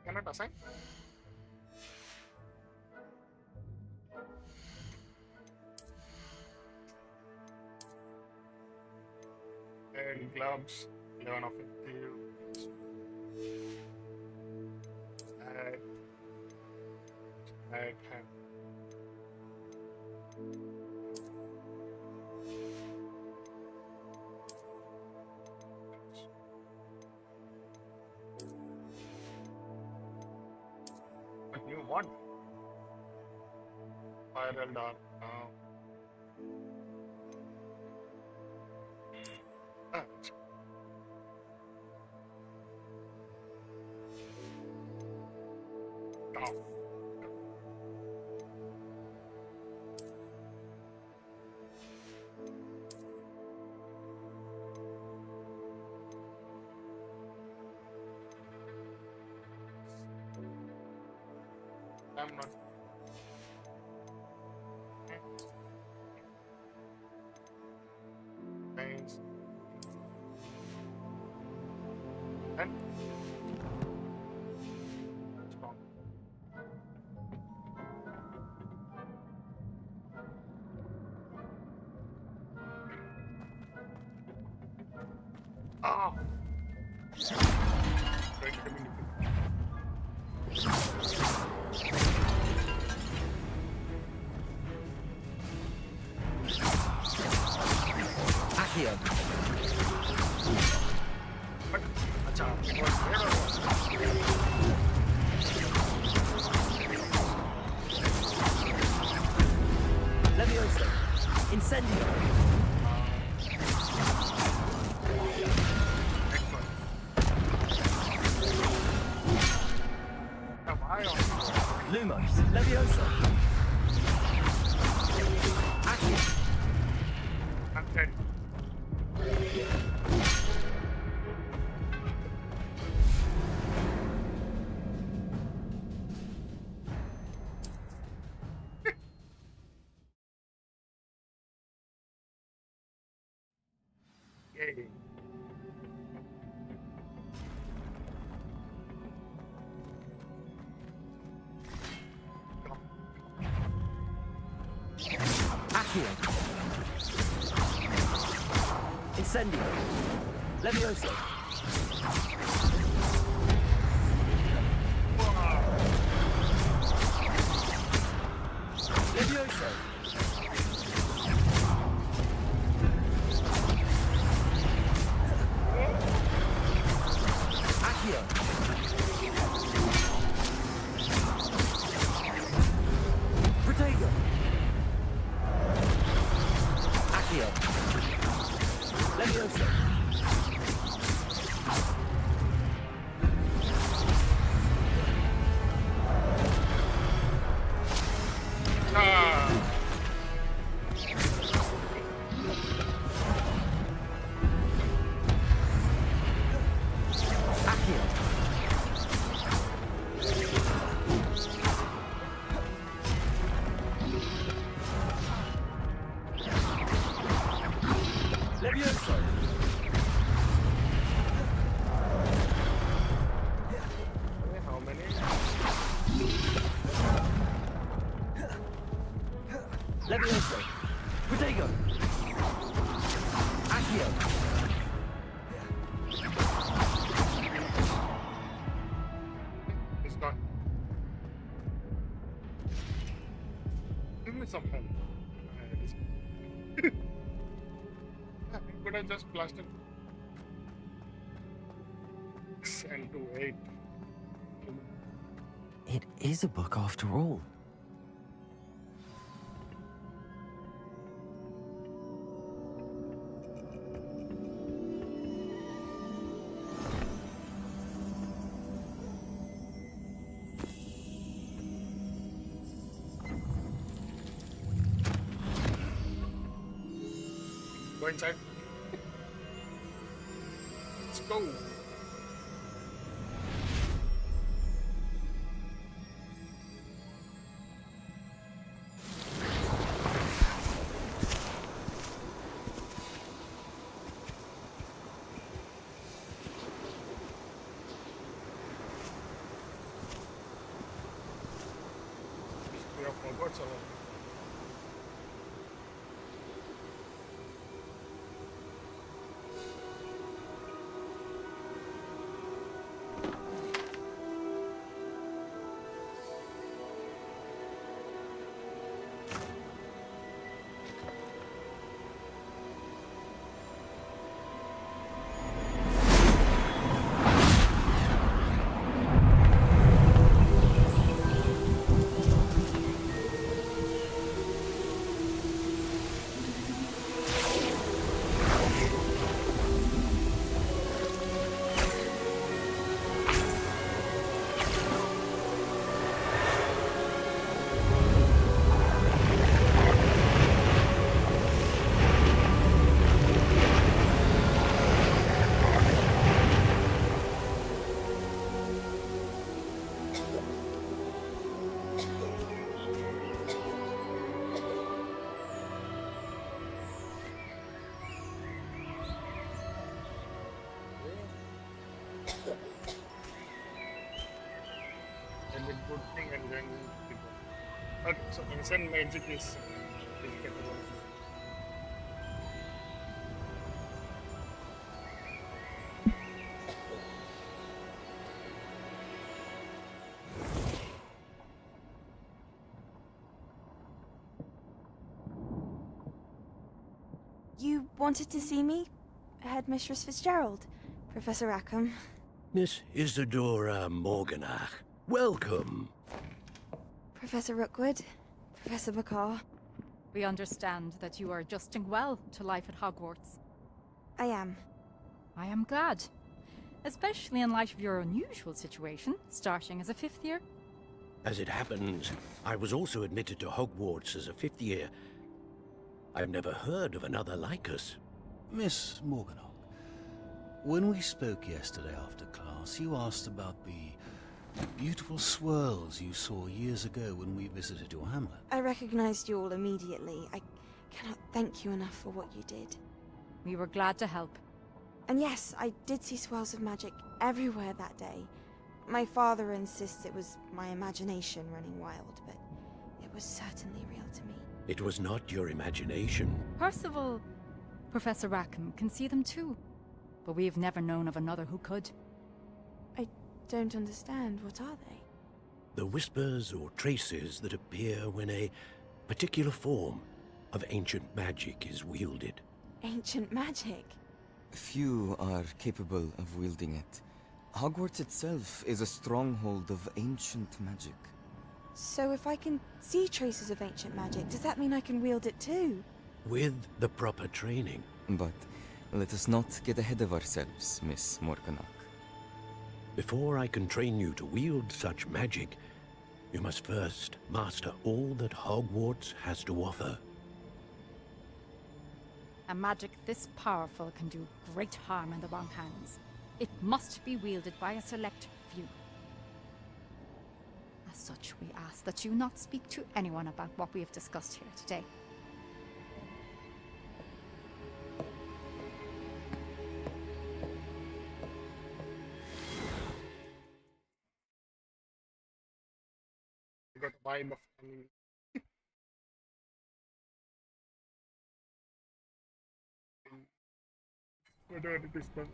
Cannot assign? And gloves, 11 of 50. Add hand. What do you want? Spiral dark. I'm not. Nice. And strong. Oh. Going to be Accio! What? Acha, it was there or what? Levioso! Incendio! Am I on? Lumos, Levioso! Accio! I'm dead. Yay. Accio! Incendio! Levioso! Levioso! Accio! Protego! Accio! Levioso! Accio! Levioso! How many? Levioso! Protego! Accio! It's not. Give me some help. I could have just blasted 6 and 2, 8. It is a book after all. Go inside. Let's go. History of Hogwarts or what? And then good thing and then okay, so instant magic is capable. You wanted to see me? Headmistress Fitzgerald, Professor Rackham. Miss Isadora Morganach, welcome. Professor Rookwood, Professor Bakar. We understand that you are adjusting well to life at Hogwarts. I am. I am glad. Especially in light of your unusual situation, starting as a 5th year. As it happens, I was also admitted to Hogwarts as a 5th year. I've never heard of another like us. Miss Morganock, when we spoke yesterday after class, you asked about the beautiful swirls you saw years ago when we visited your hamlet. I recognized you all immediately. I cannot thank you enough for what you did. We were glad to help. And yes, I did see swirls of magic everywhere that day. My father insists it was my imagination running wild, but it was certainly real to me. It was not your imagination. Percival, Professor Rackham can see them too. But we have never known of another who could. I don't understand. What are they? The whispers or traces that appear when a particular form of ancient magic is wielded. Ancient magic? Few are capable of wielding it. Hogwarts itself is a stronghold of ancient magic. So if I can see traces of ancient magic, does that mean I can wield it too? With the proper training. But let us not get ahead of ourselves, Miss Morganock. Before I can train you to wield such magic, you must first master all that Hogwarts has to offer. A magic this powerful can do great harm in the wrong hands. It must be wielded by a select few. As such, we ask that you not speak to anyone about what we have discussed here today. I got a vibe of anime. Whatever it is, but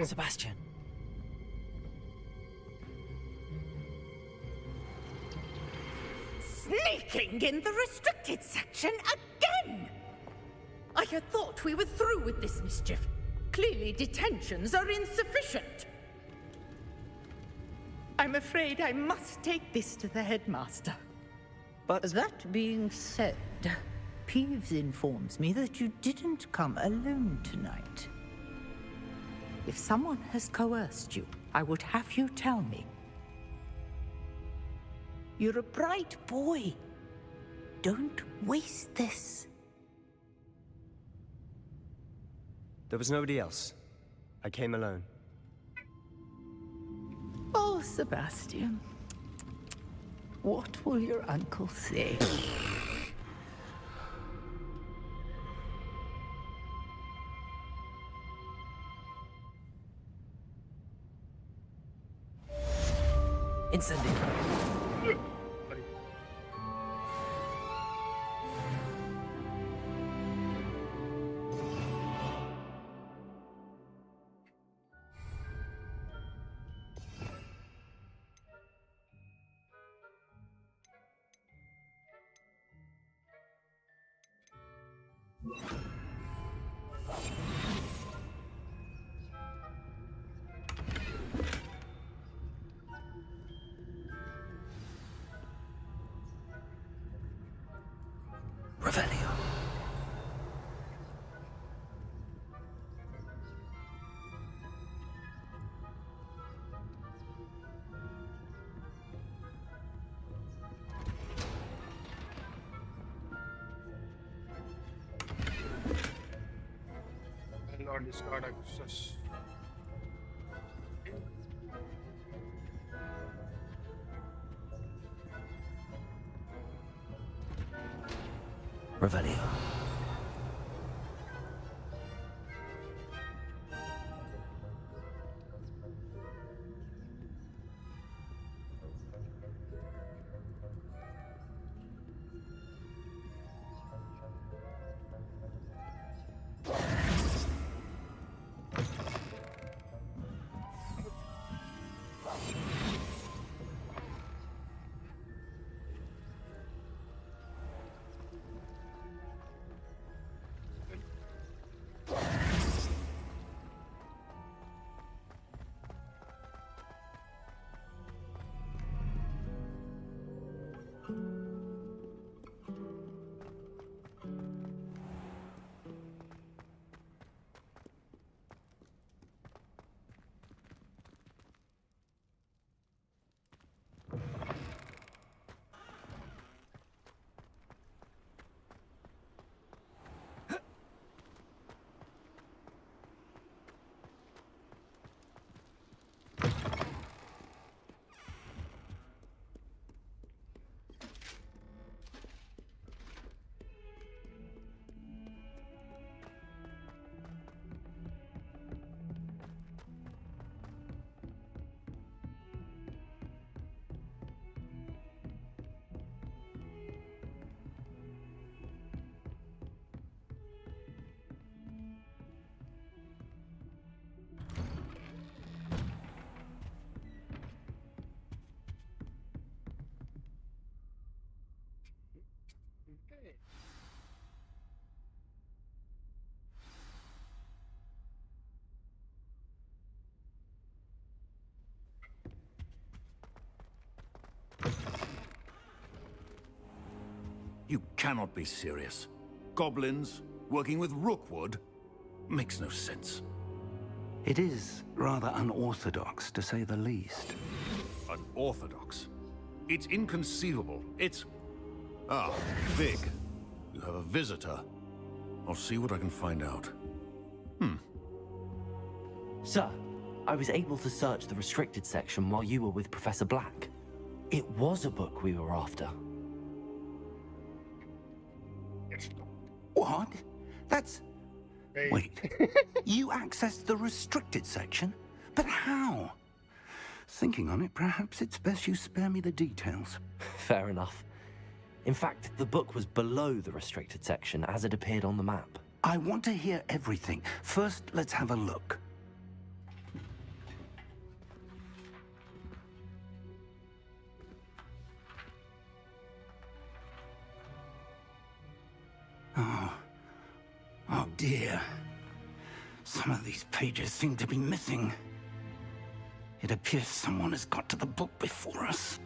Sebastian. Sneaking in the restricted section again! I had thought we were through with this mischief. Clearly detentions are insufficient. I'm afraid I must take this to the headmaster. But that being said, Peeves informs me that you didn't come alone tonight. If someone has coerced you, I would have you tell me. You're a bright boy. Don't waste this. There was nobody else. I came alone. Oh, Sebastian. What will your uncle say? Incendio. Revelio. and or discard access. Revelio. You cannot be serious. Goblins working with Rookwood? Makes no sense. It is rather unorthodox, to say the least. Unorthodox? It's inconceivable. It's... Ah, Fig. You have a visitor. I'll see what I can find out. Sir, I was able to search the restricted section while you were with Professor Black. It was a book we were after. What? That's... Wait. You accessed the restricted section? But how? Thinking on it, perhaps it's best you spare me the details. Fair enough. In fact, the book was below the restricted section as it appeared on the map. I want to hear everything. First, let's have a look. Oh dear. Some of these pages seem to be missing. It appears someone has got to the book before us.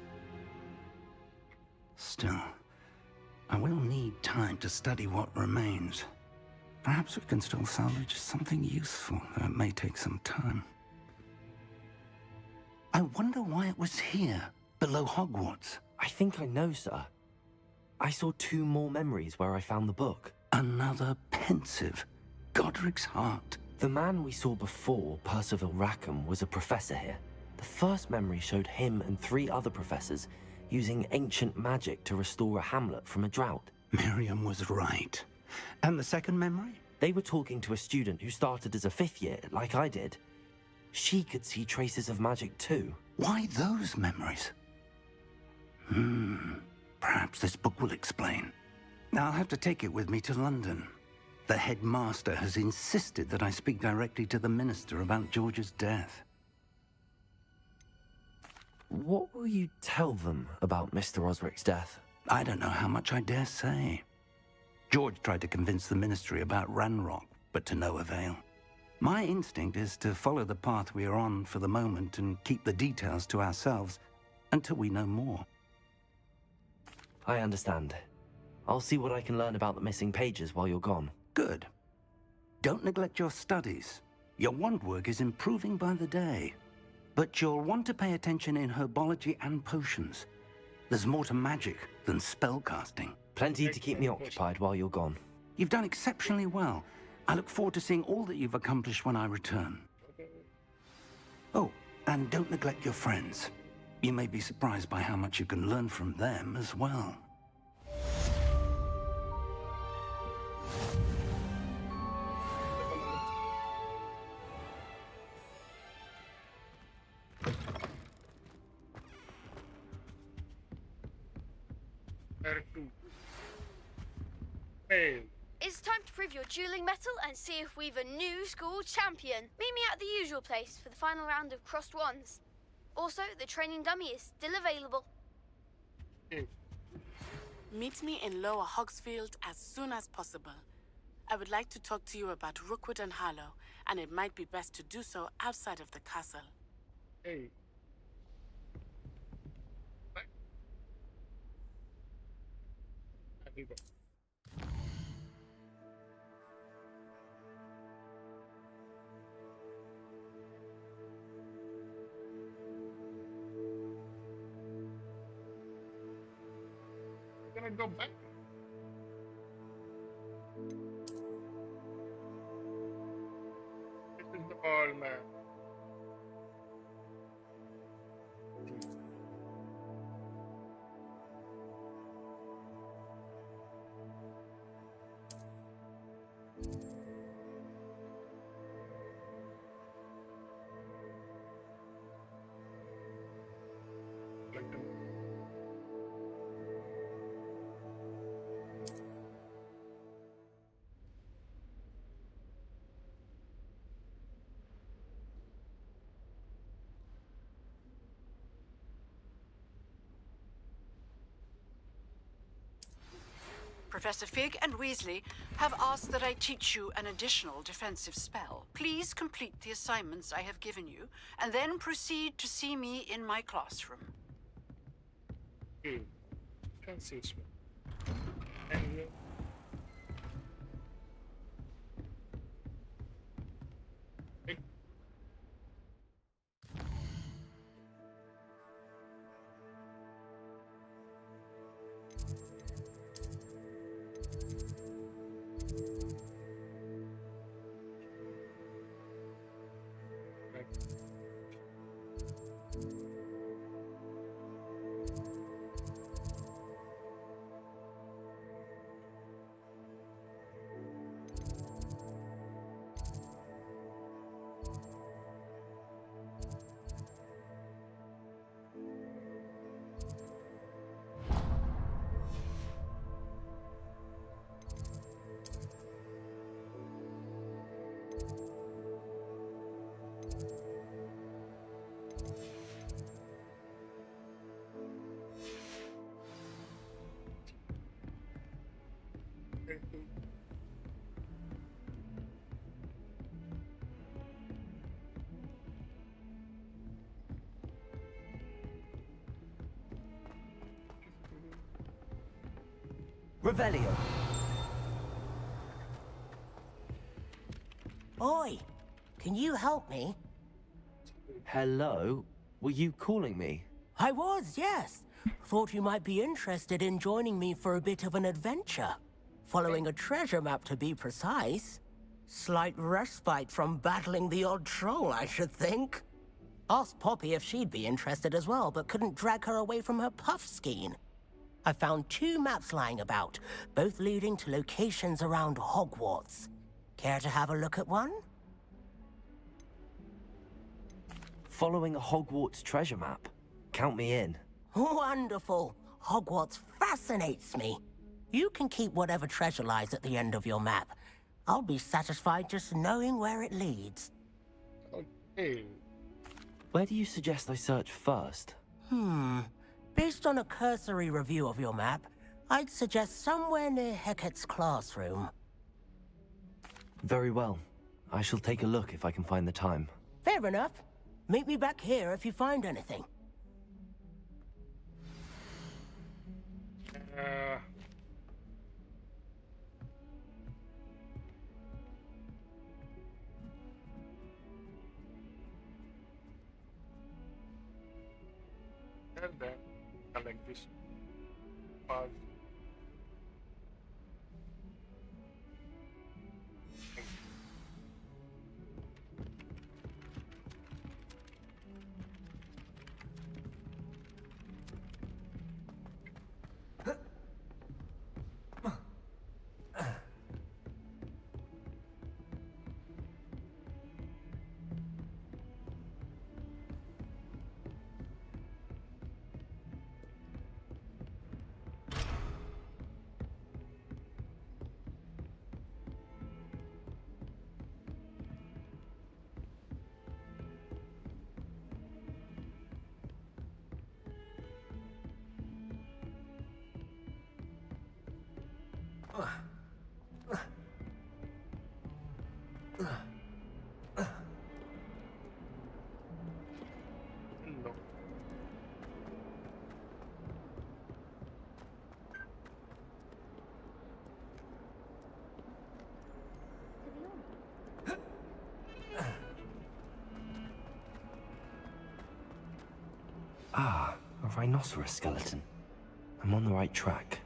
Still, I will need time to study what remains. Perhaps we can still salvage something useful, though it may take some time. I wonder why it was here, below Hogwarts. I think I know, sir. I saw 2 more memories where I found the book. Another pensive. Godric's heart. The man we saw before, Percival Rackham, was a professor here. The first memory showed him and 3 other professors using ancient magic to restore a hamlet from a drought. Miriam was right. And the second memory? They were talking to a student who started as a 5th year, like I did. She could see traces of magic too. Why those memories? Perhaps this book will explain. I'll have to take it with me to London. The headmaster has insisted that I speak directly to the minister about George's death. What will you tell them about Mr. Osric's death? I don't know how much I dare say. George tried to convince the ministry about Ranrock, but to no avail. My instinct is to follow the path we are on for the moment and keep the details to ourselves until we know more. I understand. I'll see what I can learn about the missing pages while you're gone. Good. Don't neglect your studies. Your wand work is improving by the day. But you'll want to pay attention in herbology and potions. There's more to magic than spellcasting. Plenty to keep me occupied while you're gone. You've done exceptionally well. I look forward to seeing all that you've accomplished when I return. Oh, and don't neglect your friends. You may be surprised by how much you can learn from them as well. It's time to prove your dueling mettle and see if we've a new school champion. Meet me at the usual place for the final round of crossed wands. Also, the training dummy is still available. Meet me in Lower Hogsfield as soon as possible. I would like to talk to you about Rookwood and Harlow, and it might be best to do so outside of the castle. Hey. Here we go. Gonna go back. This is the ball, man. Professor Fig and Weasley have asked that I teach you an additional defensive spell. Please complete the assignments I have given you, and then proceed to see me in my classroom. Defensive spell. And Revelio. Oi, can you help me? Hello? Were you calling me? I was, yes. Thought you might be interested in joining me for a bit of an adventure. Following a treasure map, to be precise. Slight respite from battling the odd troll, I should think. Asked Poppy if she'd be interested as well, but couldn't drag her away from her puff skein. I found 2 maps lying about, both leading to locations around Hogwarts. Care to have a look at one? Following a Hogwarts treasure map? Count me in. Wonderful. Hogwarts fascinates me. You can keep whatever treasure lies at the end of your map. I'll be satisfied just knowing where it leads. Okay. Where do you suggest I search first? Based on a cursory review of your map, I'd suggest somewhere near Hecat's classroom. Very well. I shall take a look if I can find the time. Fair enough. Meet me back here if you find anything. And then collect this pause. No. Ah, a rhinoceros skeleton. I'm on the right track.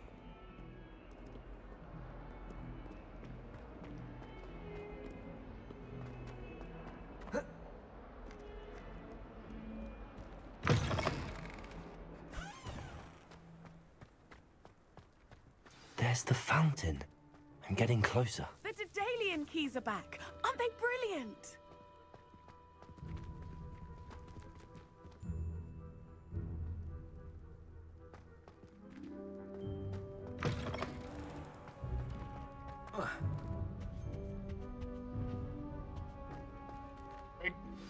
There's the fountain. I'm getting closer. The Daedalian keys are back. Aren't they brilliant?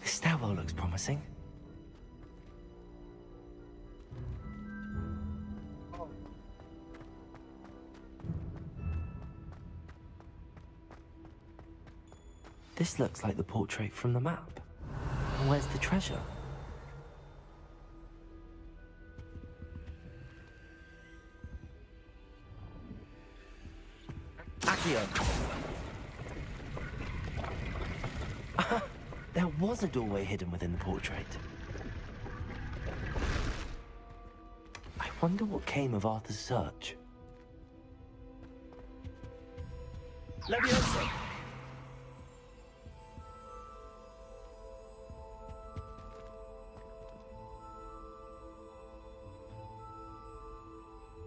This stairwell looks promising. This looks like the portrait from the map. And where's the treasure? Accio! There was a doorway hidden within the portrait. I wonder what came of Arthur's search. Leviosa!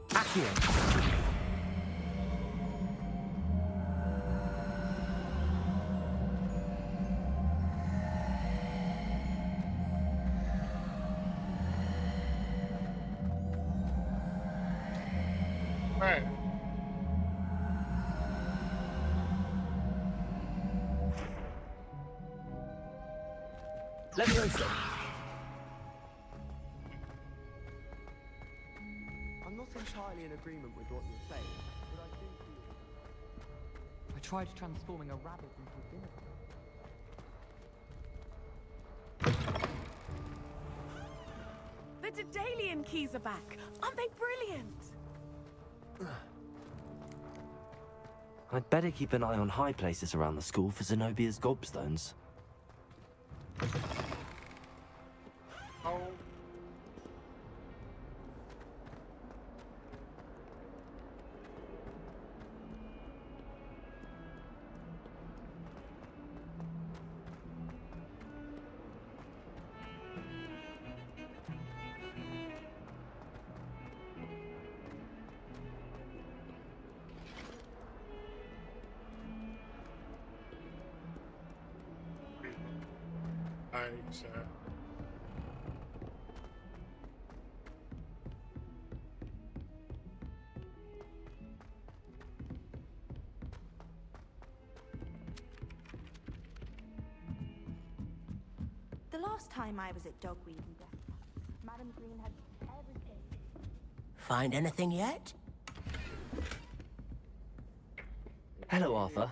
Accio! Right. Leviosa! I'm not entirely in agreement with what you're saying, but I do feel... I tried transforming a rabbit into a dinner. The Daedalian keys are back. Aren't they brilliant? I'd better keep an eye on high places around the school for Zenobia's gobstones. How? The last time I was at Dogweed and Death Camp, Madam Green had everything. Find anything yet? Hello, Arthur.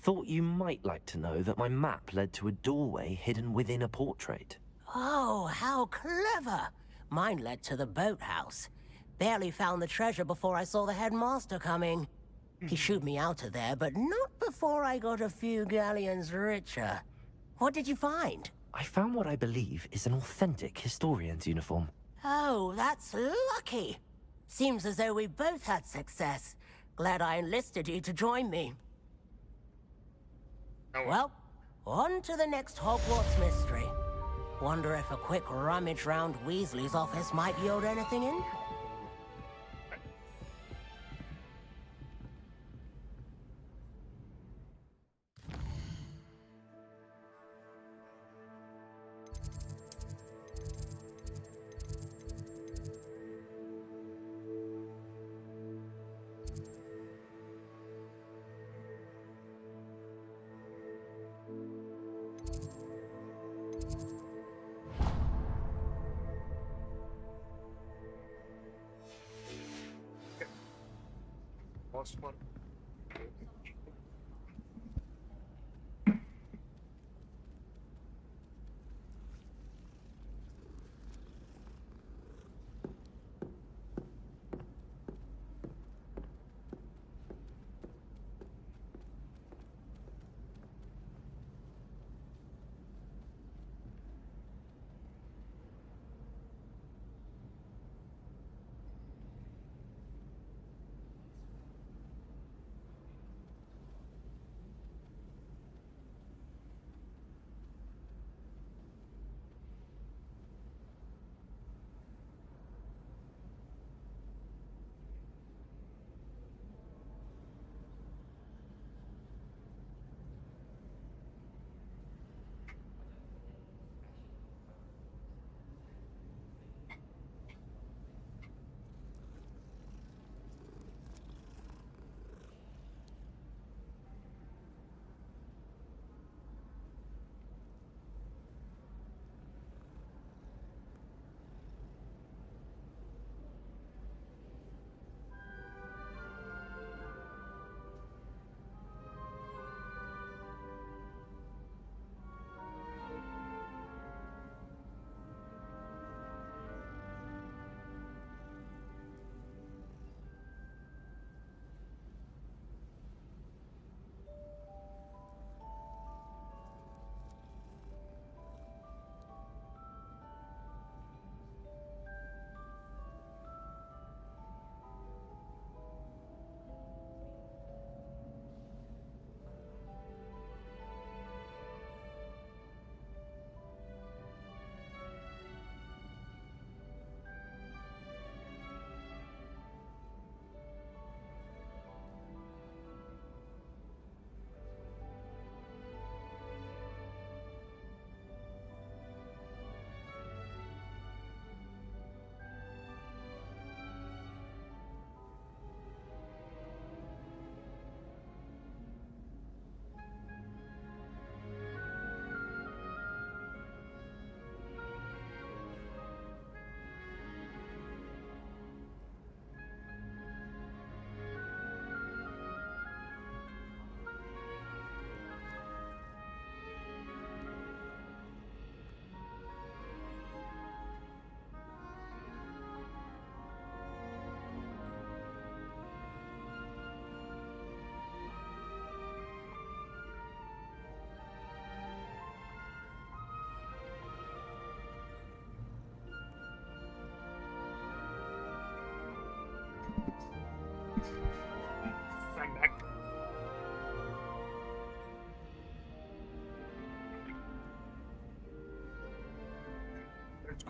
Thought you might like to know that my map led to a doorway hidden within a portrait. Oh, how clever! Mine led to the boathouse. Barely found the treasure before I saw the headmaster coming. He shooed me out of there, but not before I got a few galleons richer. What did you find? I found what I believe is an authentic historian's uniform. Oh, that's lucky. Seems as though we both had success. Glad I enlisted you to join me. Well, on to the next Hogwarts mystery. Wonder if a quick rummage round Weasley's office might yield anything in? Last one.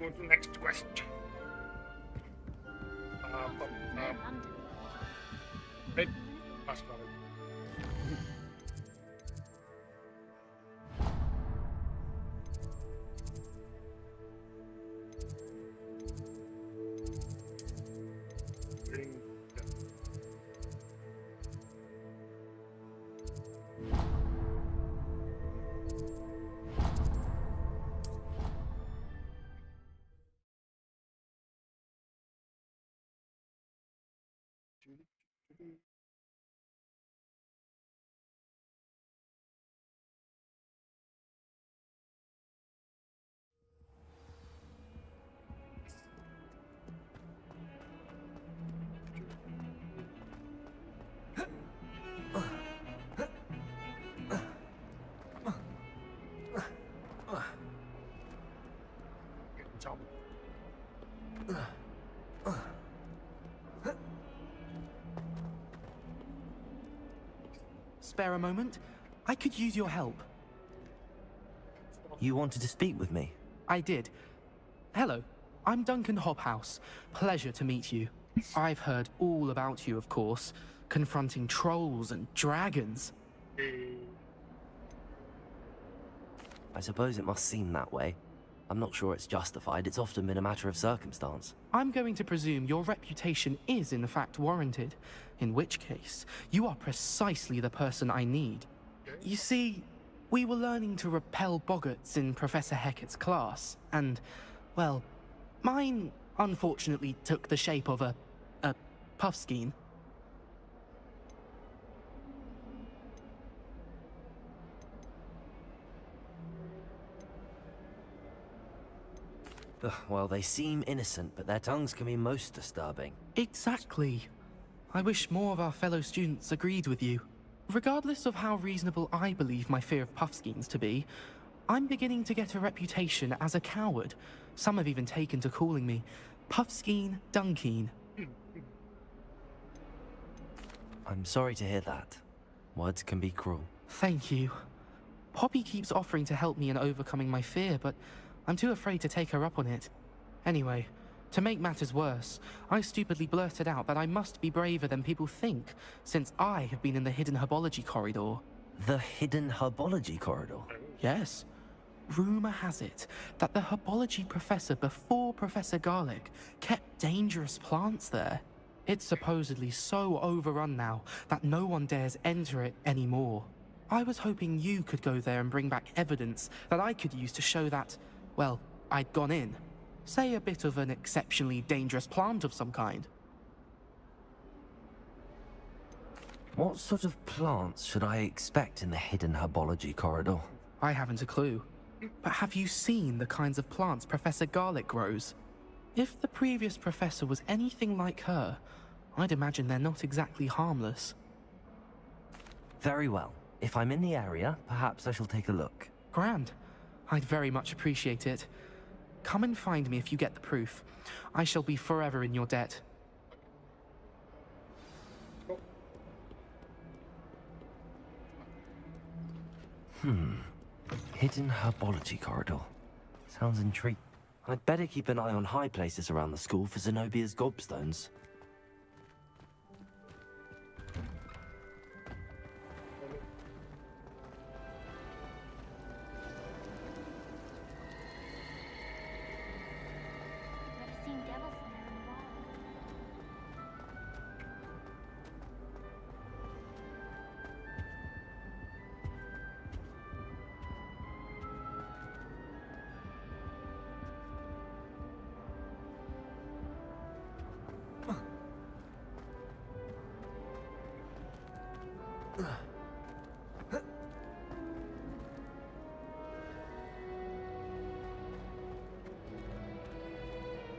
go to next quest. Wait, fast travel. Bring jump. Spare a moment? I could use your help. You wanted to speak with me? I did. Hello, I'm Duncan Hobhouse. Pleasure to meet you. I've heard all about you, of course, confronting trolls and dragons. I suppose it must seem that way. I'm not sure it's justified. It's often been a matter of circumstance. I'm going to presume your reputation is in fact warranted, in which case, you are precisely the person I need. You see, we were learning to repel boggarts in Professor Hecat's class, and, well, mine unfortunately took the shape of a puffskein. Well, they seem innocent, but their tongues can be most disturbing. Exactly. I wish more of our fellow students agreed with you. Regardless of how reasonable I believe my fear of puffskeins to be, I'm beginning to get a reputation as a coward. Some have even taken to calling me Puffskeen Dunkeen. I'm sorry to hear that. Words can be cruel. Thank you. Poppy keeps offering to help me in overcoming my fear, but I'm too afraid to take her up on it. Anyway, to make matters worse, I stupidly blurted out that I must be braver than people think, since I have been in the hidden herbology corridor. The hidden herbology corridor? Yes. Rumor has it that the herbology professor before Professor Garlic kept dangerous plants there. It's supposedly so overrun now that no one dares enter it anymore. I was hoping you could go there and bring back evidence that I could use to show that, well, I'd gone in. Say a bit of an exceptionally dangerous plant of some kind. What sort of plants should I expect in the hidden herbology corridor? I haven't a clue. But have you seen the kinds of plants Professor Garlic grows? If the previous professor was anything like her, I'd imagine they're not exactly harmless. Very well. If I'm in the area, perhaps I shall take a look. Grand. I'd very much appreciate it. Come and find me if you get the proof. I shall be forever in your debt. Hidden herbology corridor. Sounds intriguing. I'd better keep an eye on high places around the school for Zenobia's gobstones. Never seen devil slayer in a while.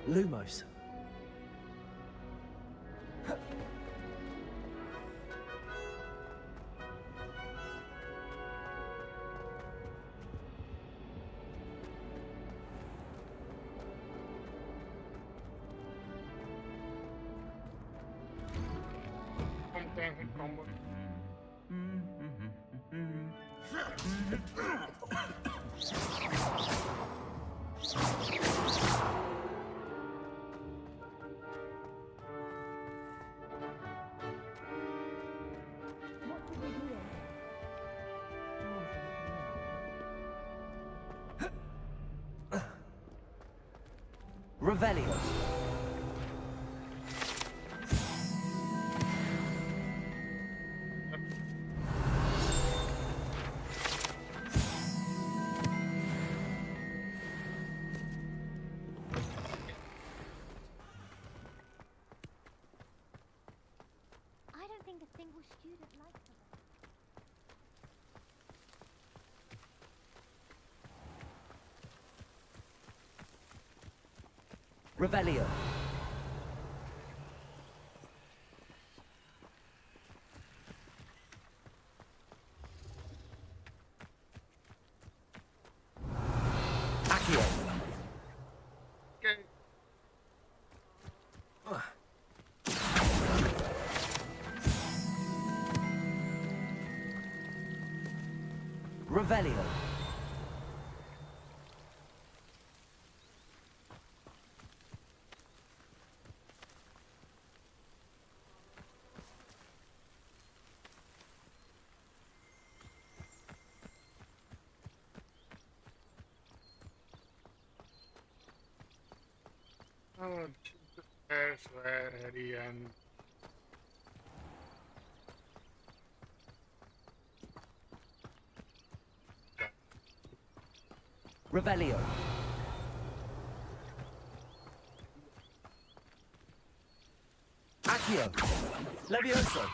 Lumos. Revelio. I don't think a single student likes them. Revelio. Accio. Okay. Revelio. Oh, there's where Harry and Revelio. Accio. Levioso.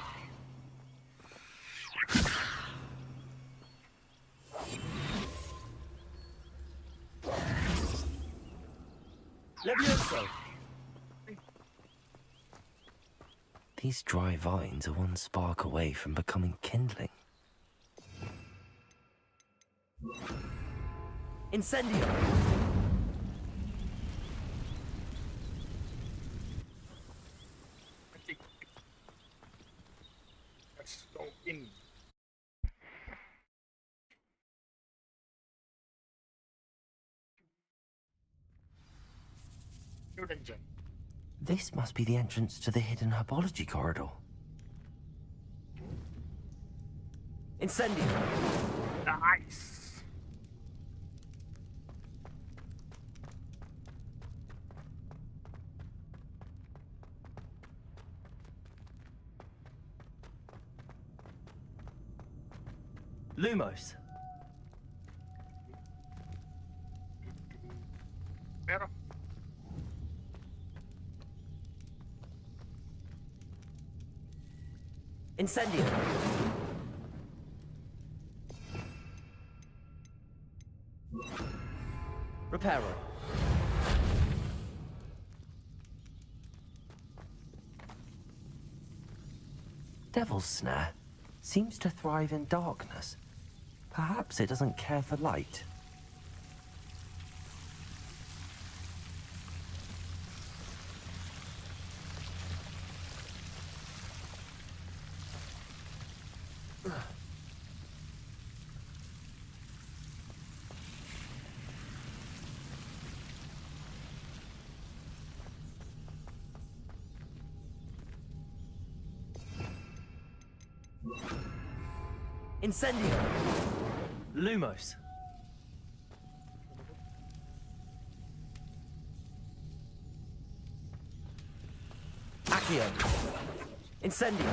Levioso. These dry vines are one spark away from becoming kindling. Incendio. let's go in. New dungeon. This must be the entrance to the hidden herbology corridor. Incendio. Nice. Lumos. Pero Incendio. Reparo. Devil's Snare seems to thrive in darkness. Perhaps it doesn't care for light. Incendio. Lumos. Accio. Incendio.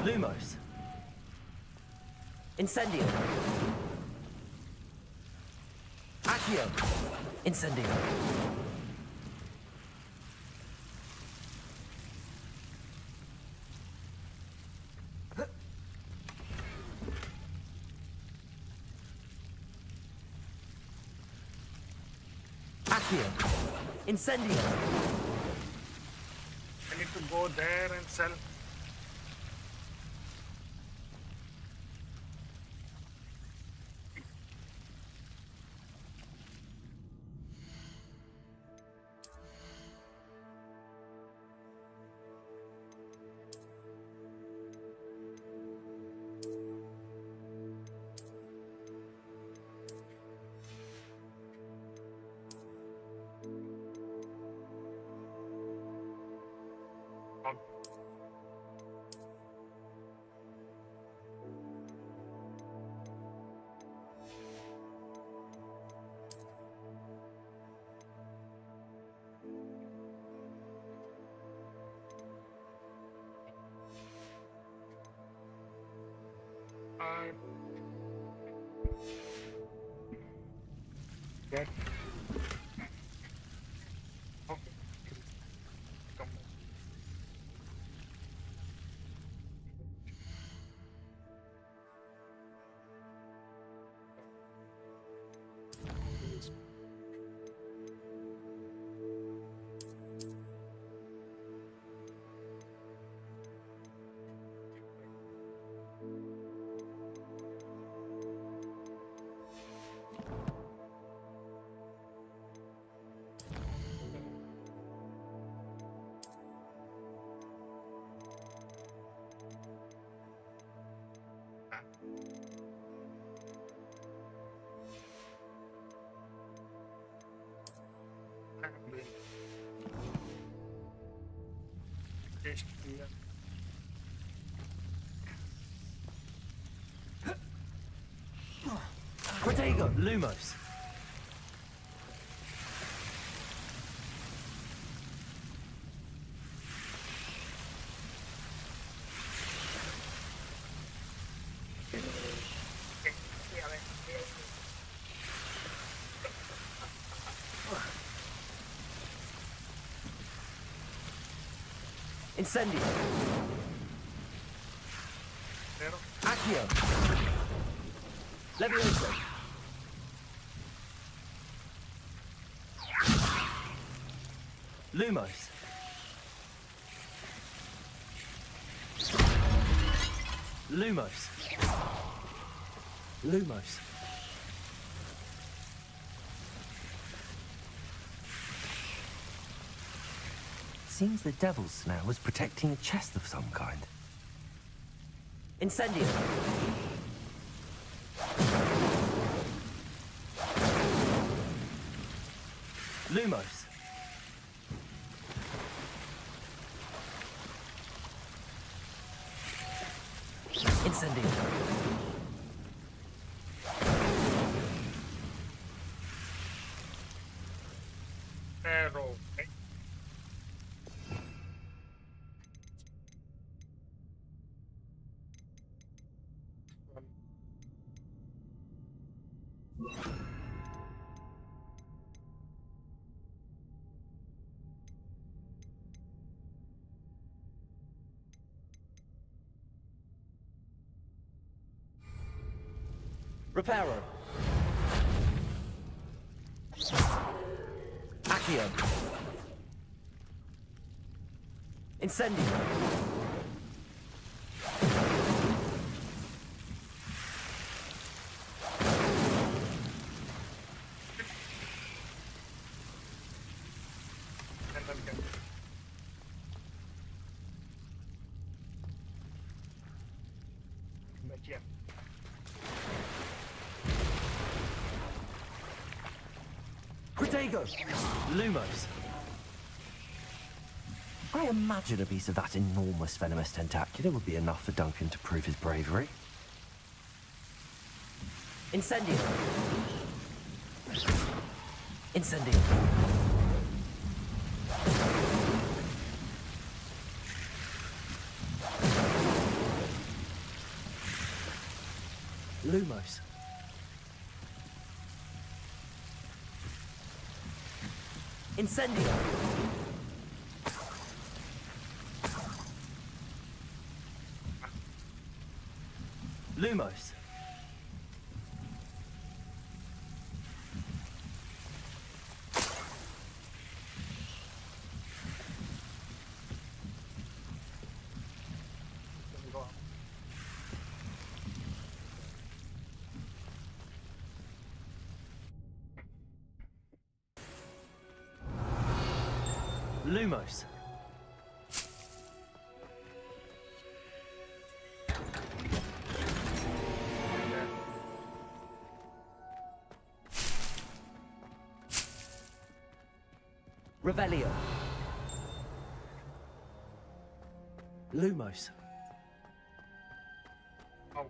Lumos. Incendio. Accio. Incendio. Accio. Incendio. I need to go there and sell. That. Okay. Come on. Test किया. Protego, Lumos. Incendio. Accio. Levioso. Lumos. Lumos. Lumos. Seems the devil's snare was protecting a chest of some kind. Incendio. Lumos. Incendio. Arrow. Reparo. Accio. Incendio. Protego. Lumos. I imagine a piece of that enormous venomous tentacular would be enough for Duncan to prove his bravery. Incendio. Incendio. Lumos. Incendio. Lumos. Lumos. Revelio. Lumos. Oh.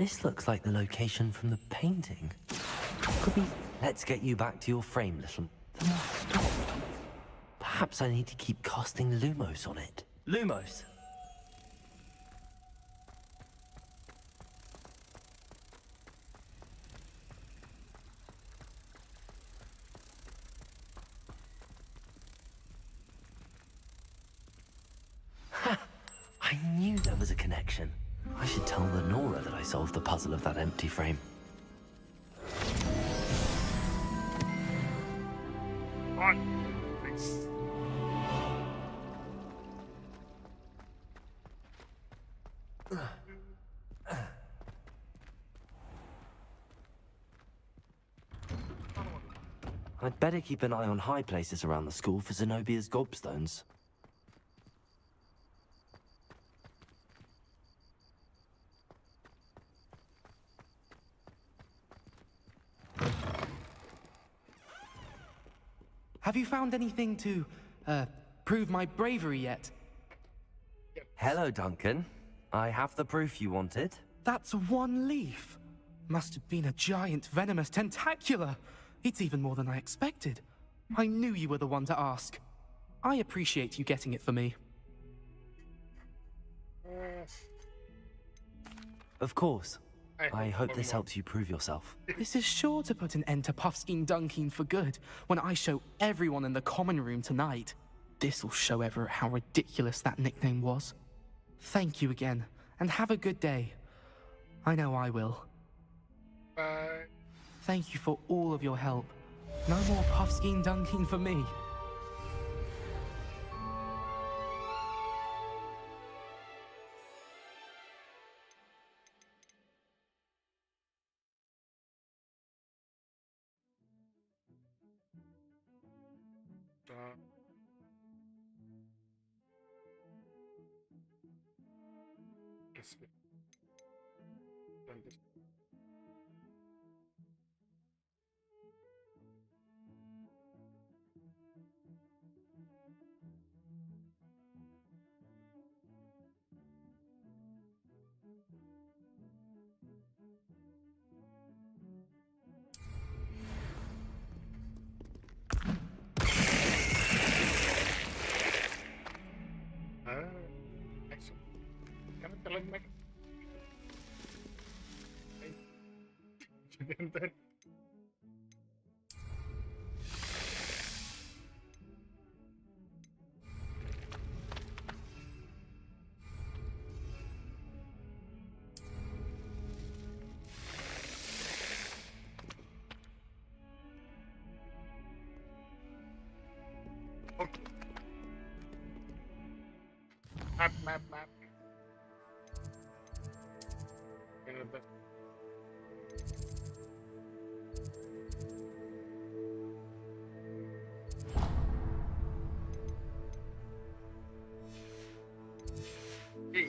This looks like the location from the painting. Could be. Let's get you back to your frame, little. The moth stopped. Perhaps I need to keep casting Lumos on it. Lumos. I knew there was a connection. I should tell Lenora that I solved the puzzle of that empty frame. On. Nice. I'd better keep an eye on high places around the school for Zenobia's gobstones. Have you found anything to, prove my bravery yet? Hello, Duncan. I have the proof you wanted. That's one leaf. Must have been a giant venomous tentacula. It's even more than I expected. I knew you were the one to ask. I appreciate you getting it for me. Of course. I hope one this more. helps you prove yourself. This is sure to put an end to Puffskein Dunkin for good when I show everyone in the common room tonight. This'll show Everett how ridiculous that nickname was. Thank you again, and have a good day. I know I will. Bye. Thank you for all of your help. No more Puffskein Dunkin for me. Guess we done this. Excellent. Can I collect my... And then... Okay. Map. You know, hey.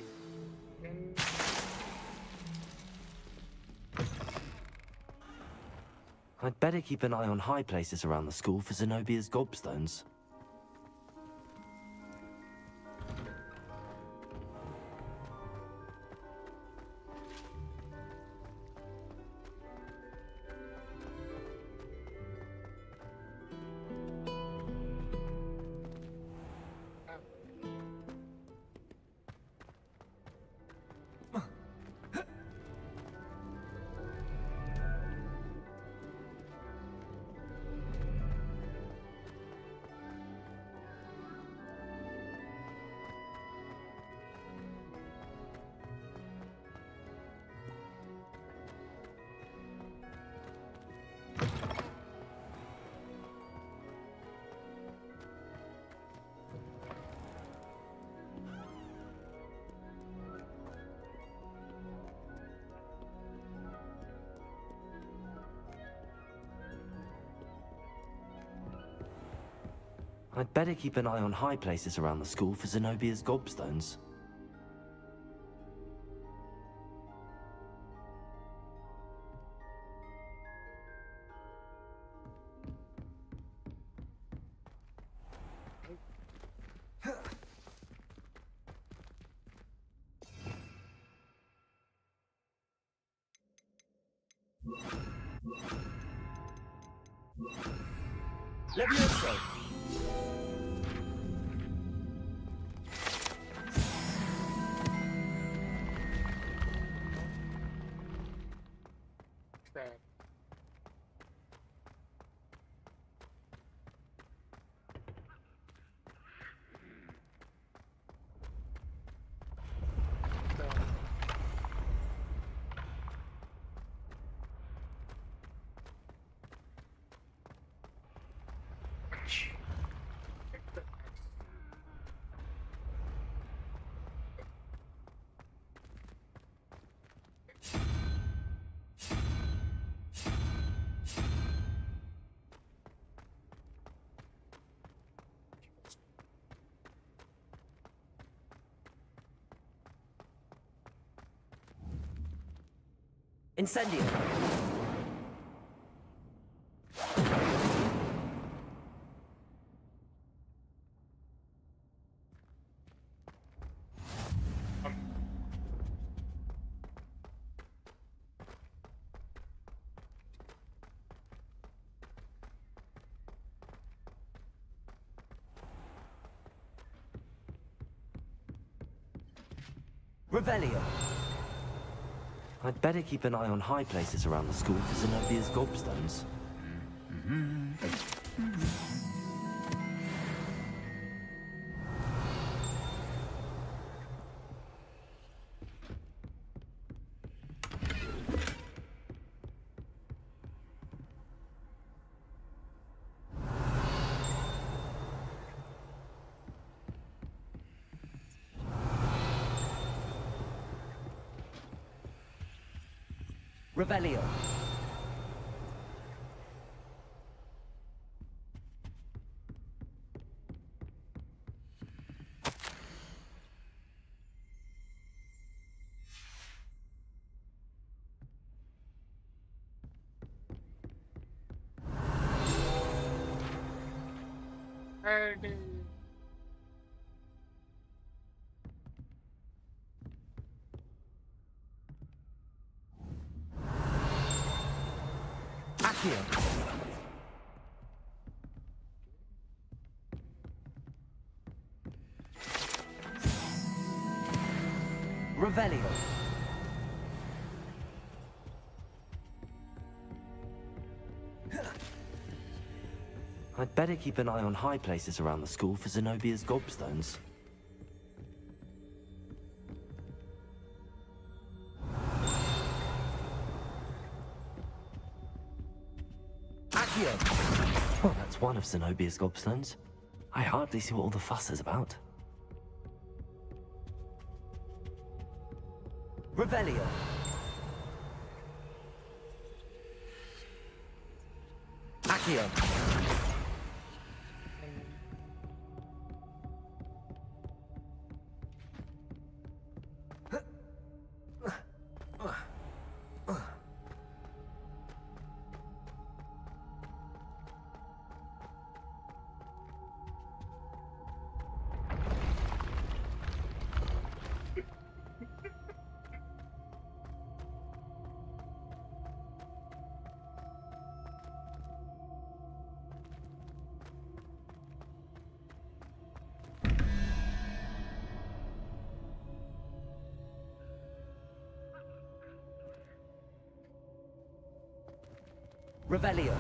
I'd better keep an eye on high places around the school for Zenobia's gobstones. I'd better keep an eye on high places around the school for Zenobia's gobstones. Levioso! Stab. Incendio! Revelio! I'd better keep an eye on high places around the school for Zenobia's gobstones. Revelio! Eddie. Accio! Revelio! I'd better keep an eye on high places around the school for Zenobia's gobstones. Accio! Well, that's one of Zenobia's gobstones. I hardly see what all the fuss is about. Revelio! Accio! Revelio!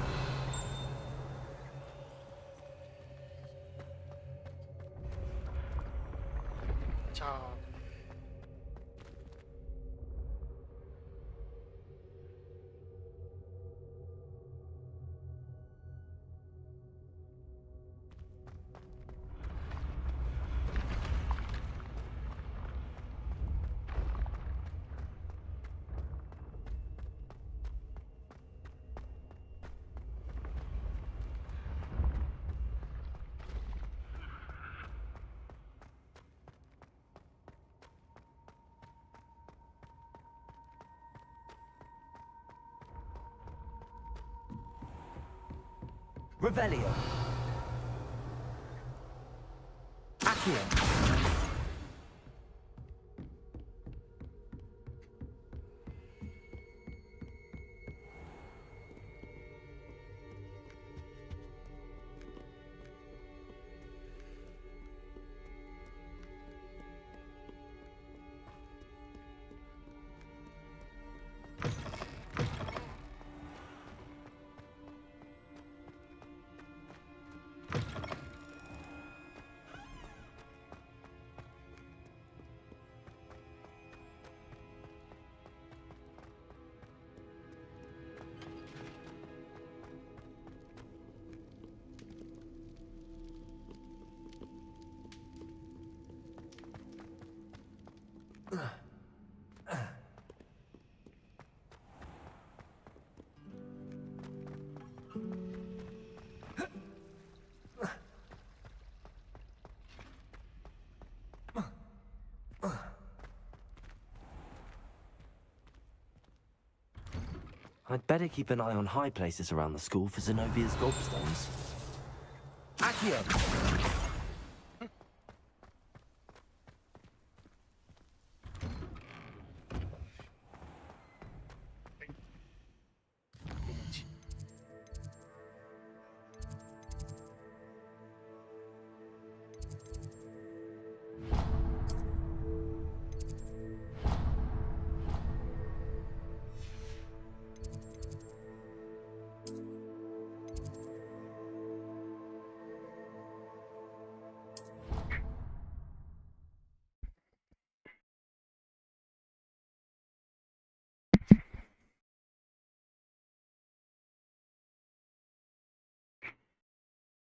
Ciao. Revelio! Accio! I'd better keep an eye on high places around the school for Zenobia's gobstones. Accio!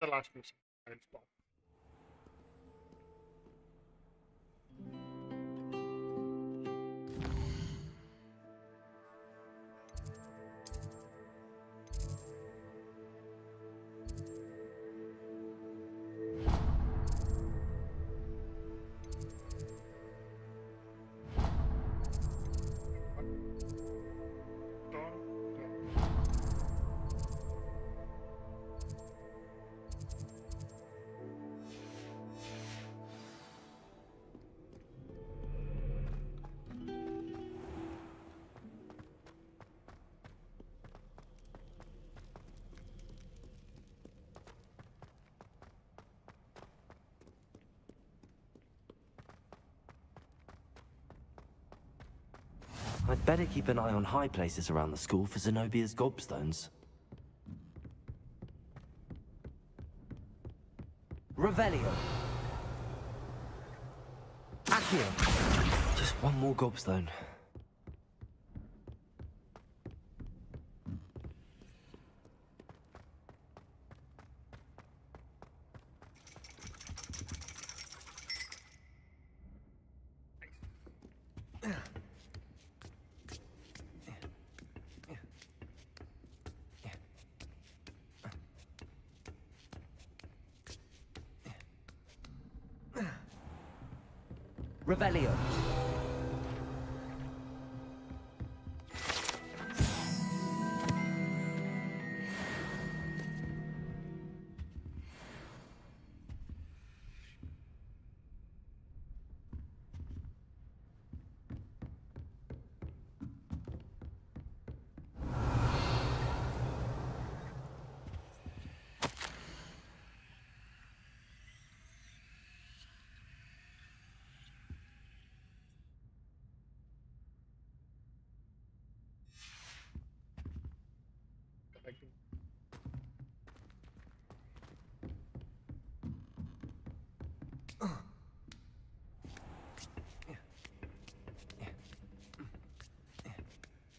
The last mission. I'll stop. I'd better keep an eye on high places around the school for Zenobia's gobstones. Revelio! Accio! Just one more gobstone. Revelio.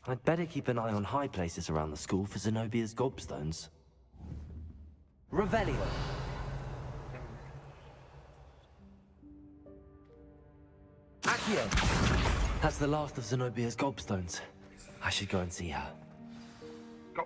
I'd better keep an eye on high places around the school for Zenobia's gobstones. Revelio! Accio! That's the last of Zenobia's gobstones. I should go and see her. Go.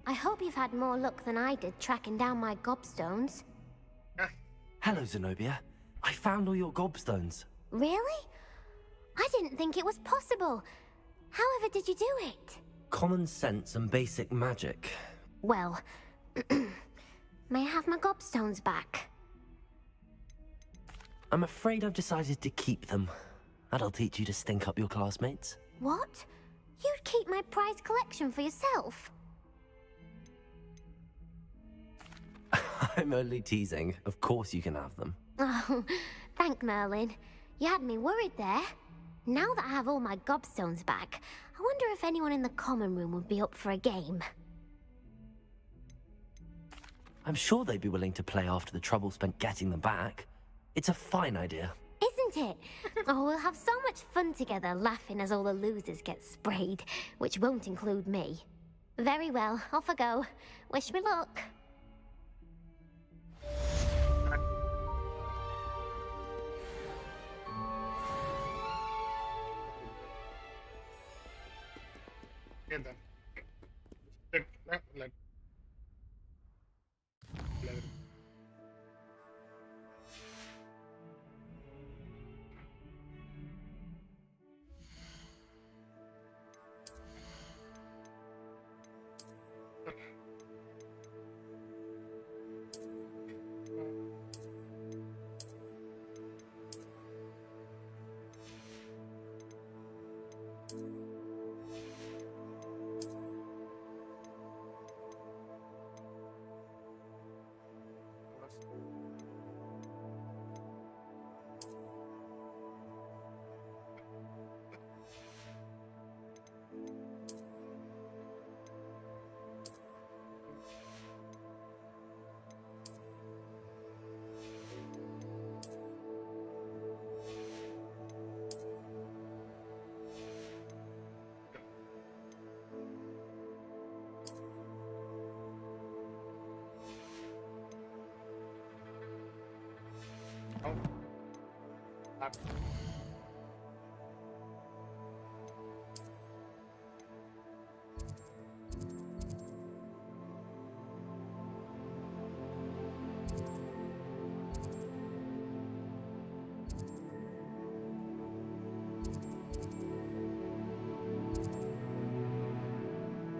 I hope you've had more luck than I did tracking down my gobstones. Hello, Zenobia. I found all your gobstones. Really? I didn't think it was possible. However did you do it? Common sense and basic magic. Well, may I have my gobstones back? I'm afraid I've decided to keep them. That'll teach you to stink up your classmates. What? You'd keep my prized collection for yourself? I'm only teasing. Of course you can have them. Oh, thank Merlin. You had me worried there. Now that I have all my gobstones back, I wonder if anyone in the common room would be up for a game. I'm sure they'd be willing to play after the trouble spent getting them back. It's a fine idea. Isn't it? Oh, we'll have so much fun together, laughing as all the losers get sprayed, which won't include me. Very well, off I go. Wish me luck. Okay then. Let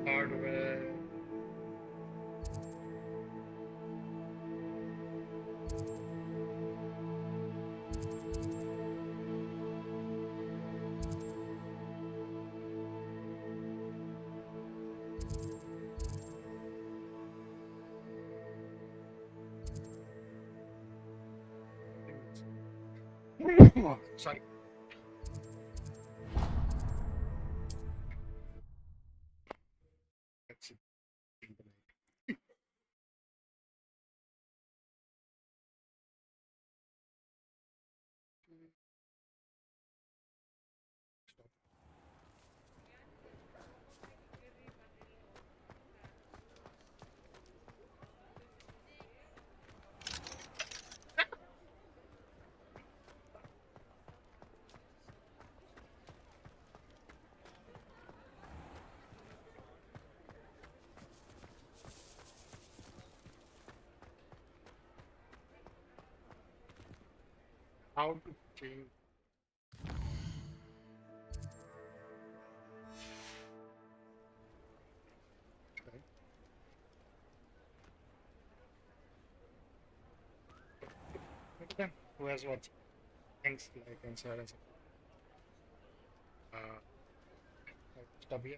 hardware. Oh, sorry. That's it. How to change? Okay. Okay. Who has what? Thanks, like and so. Stop here.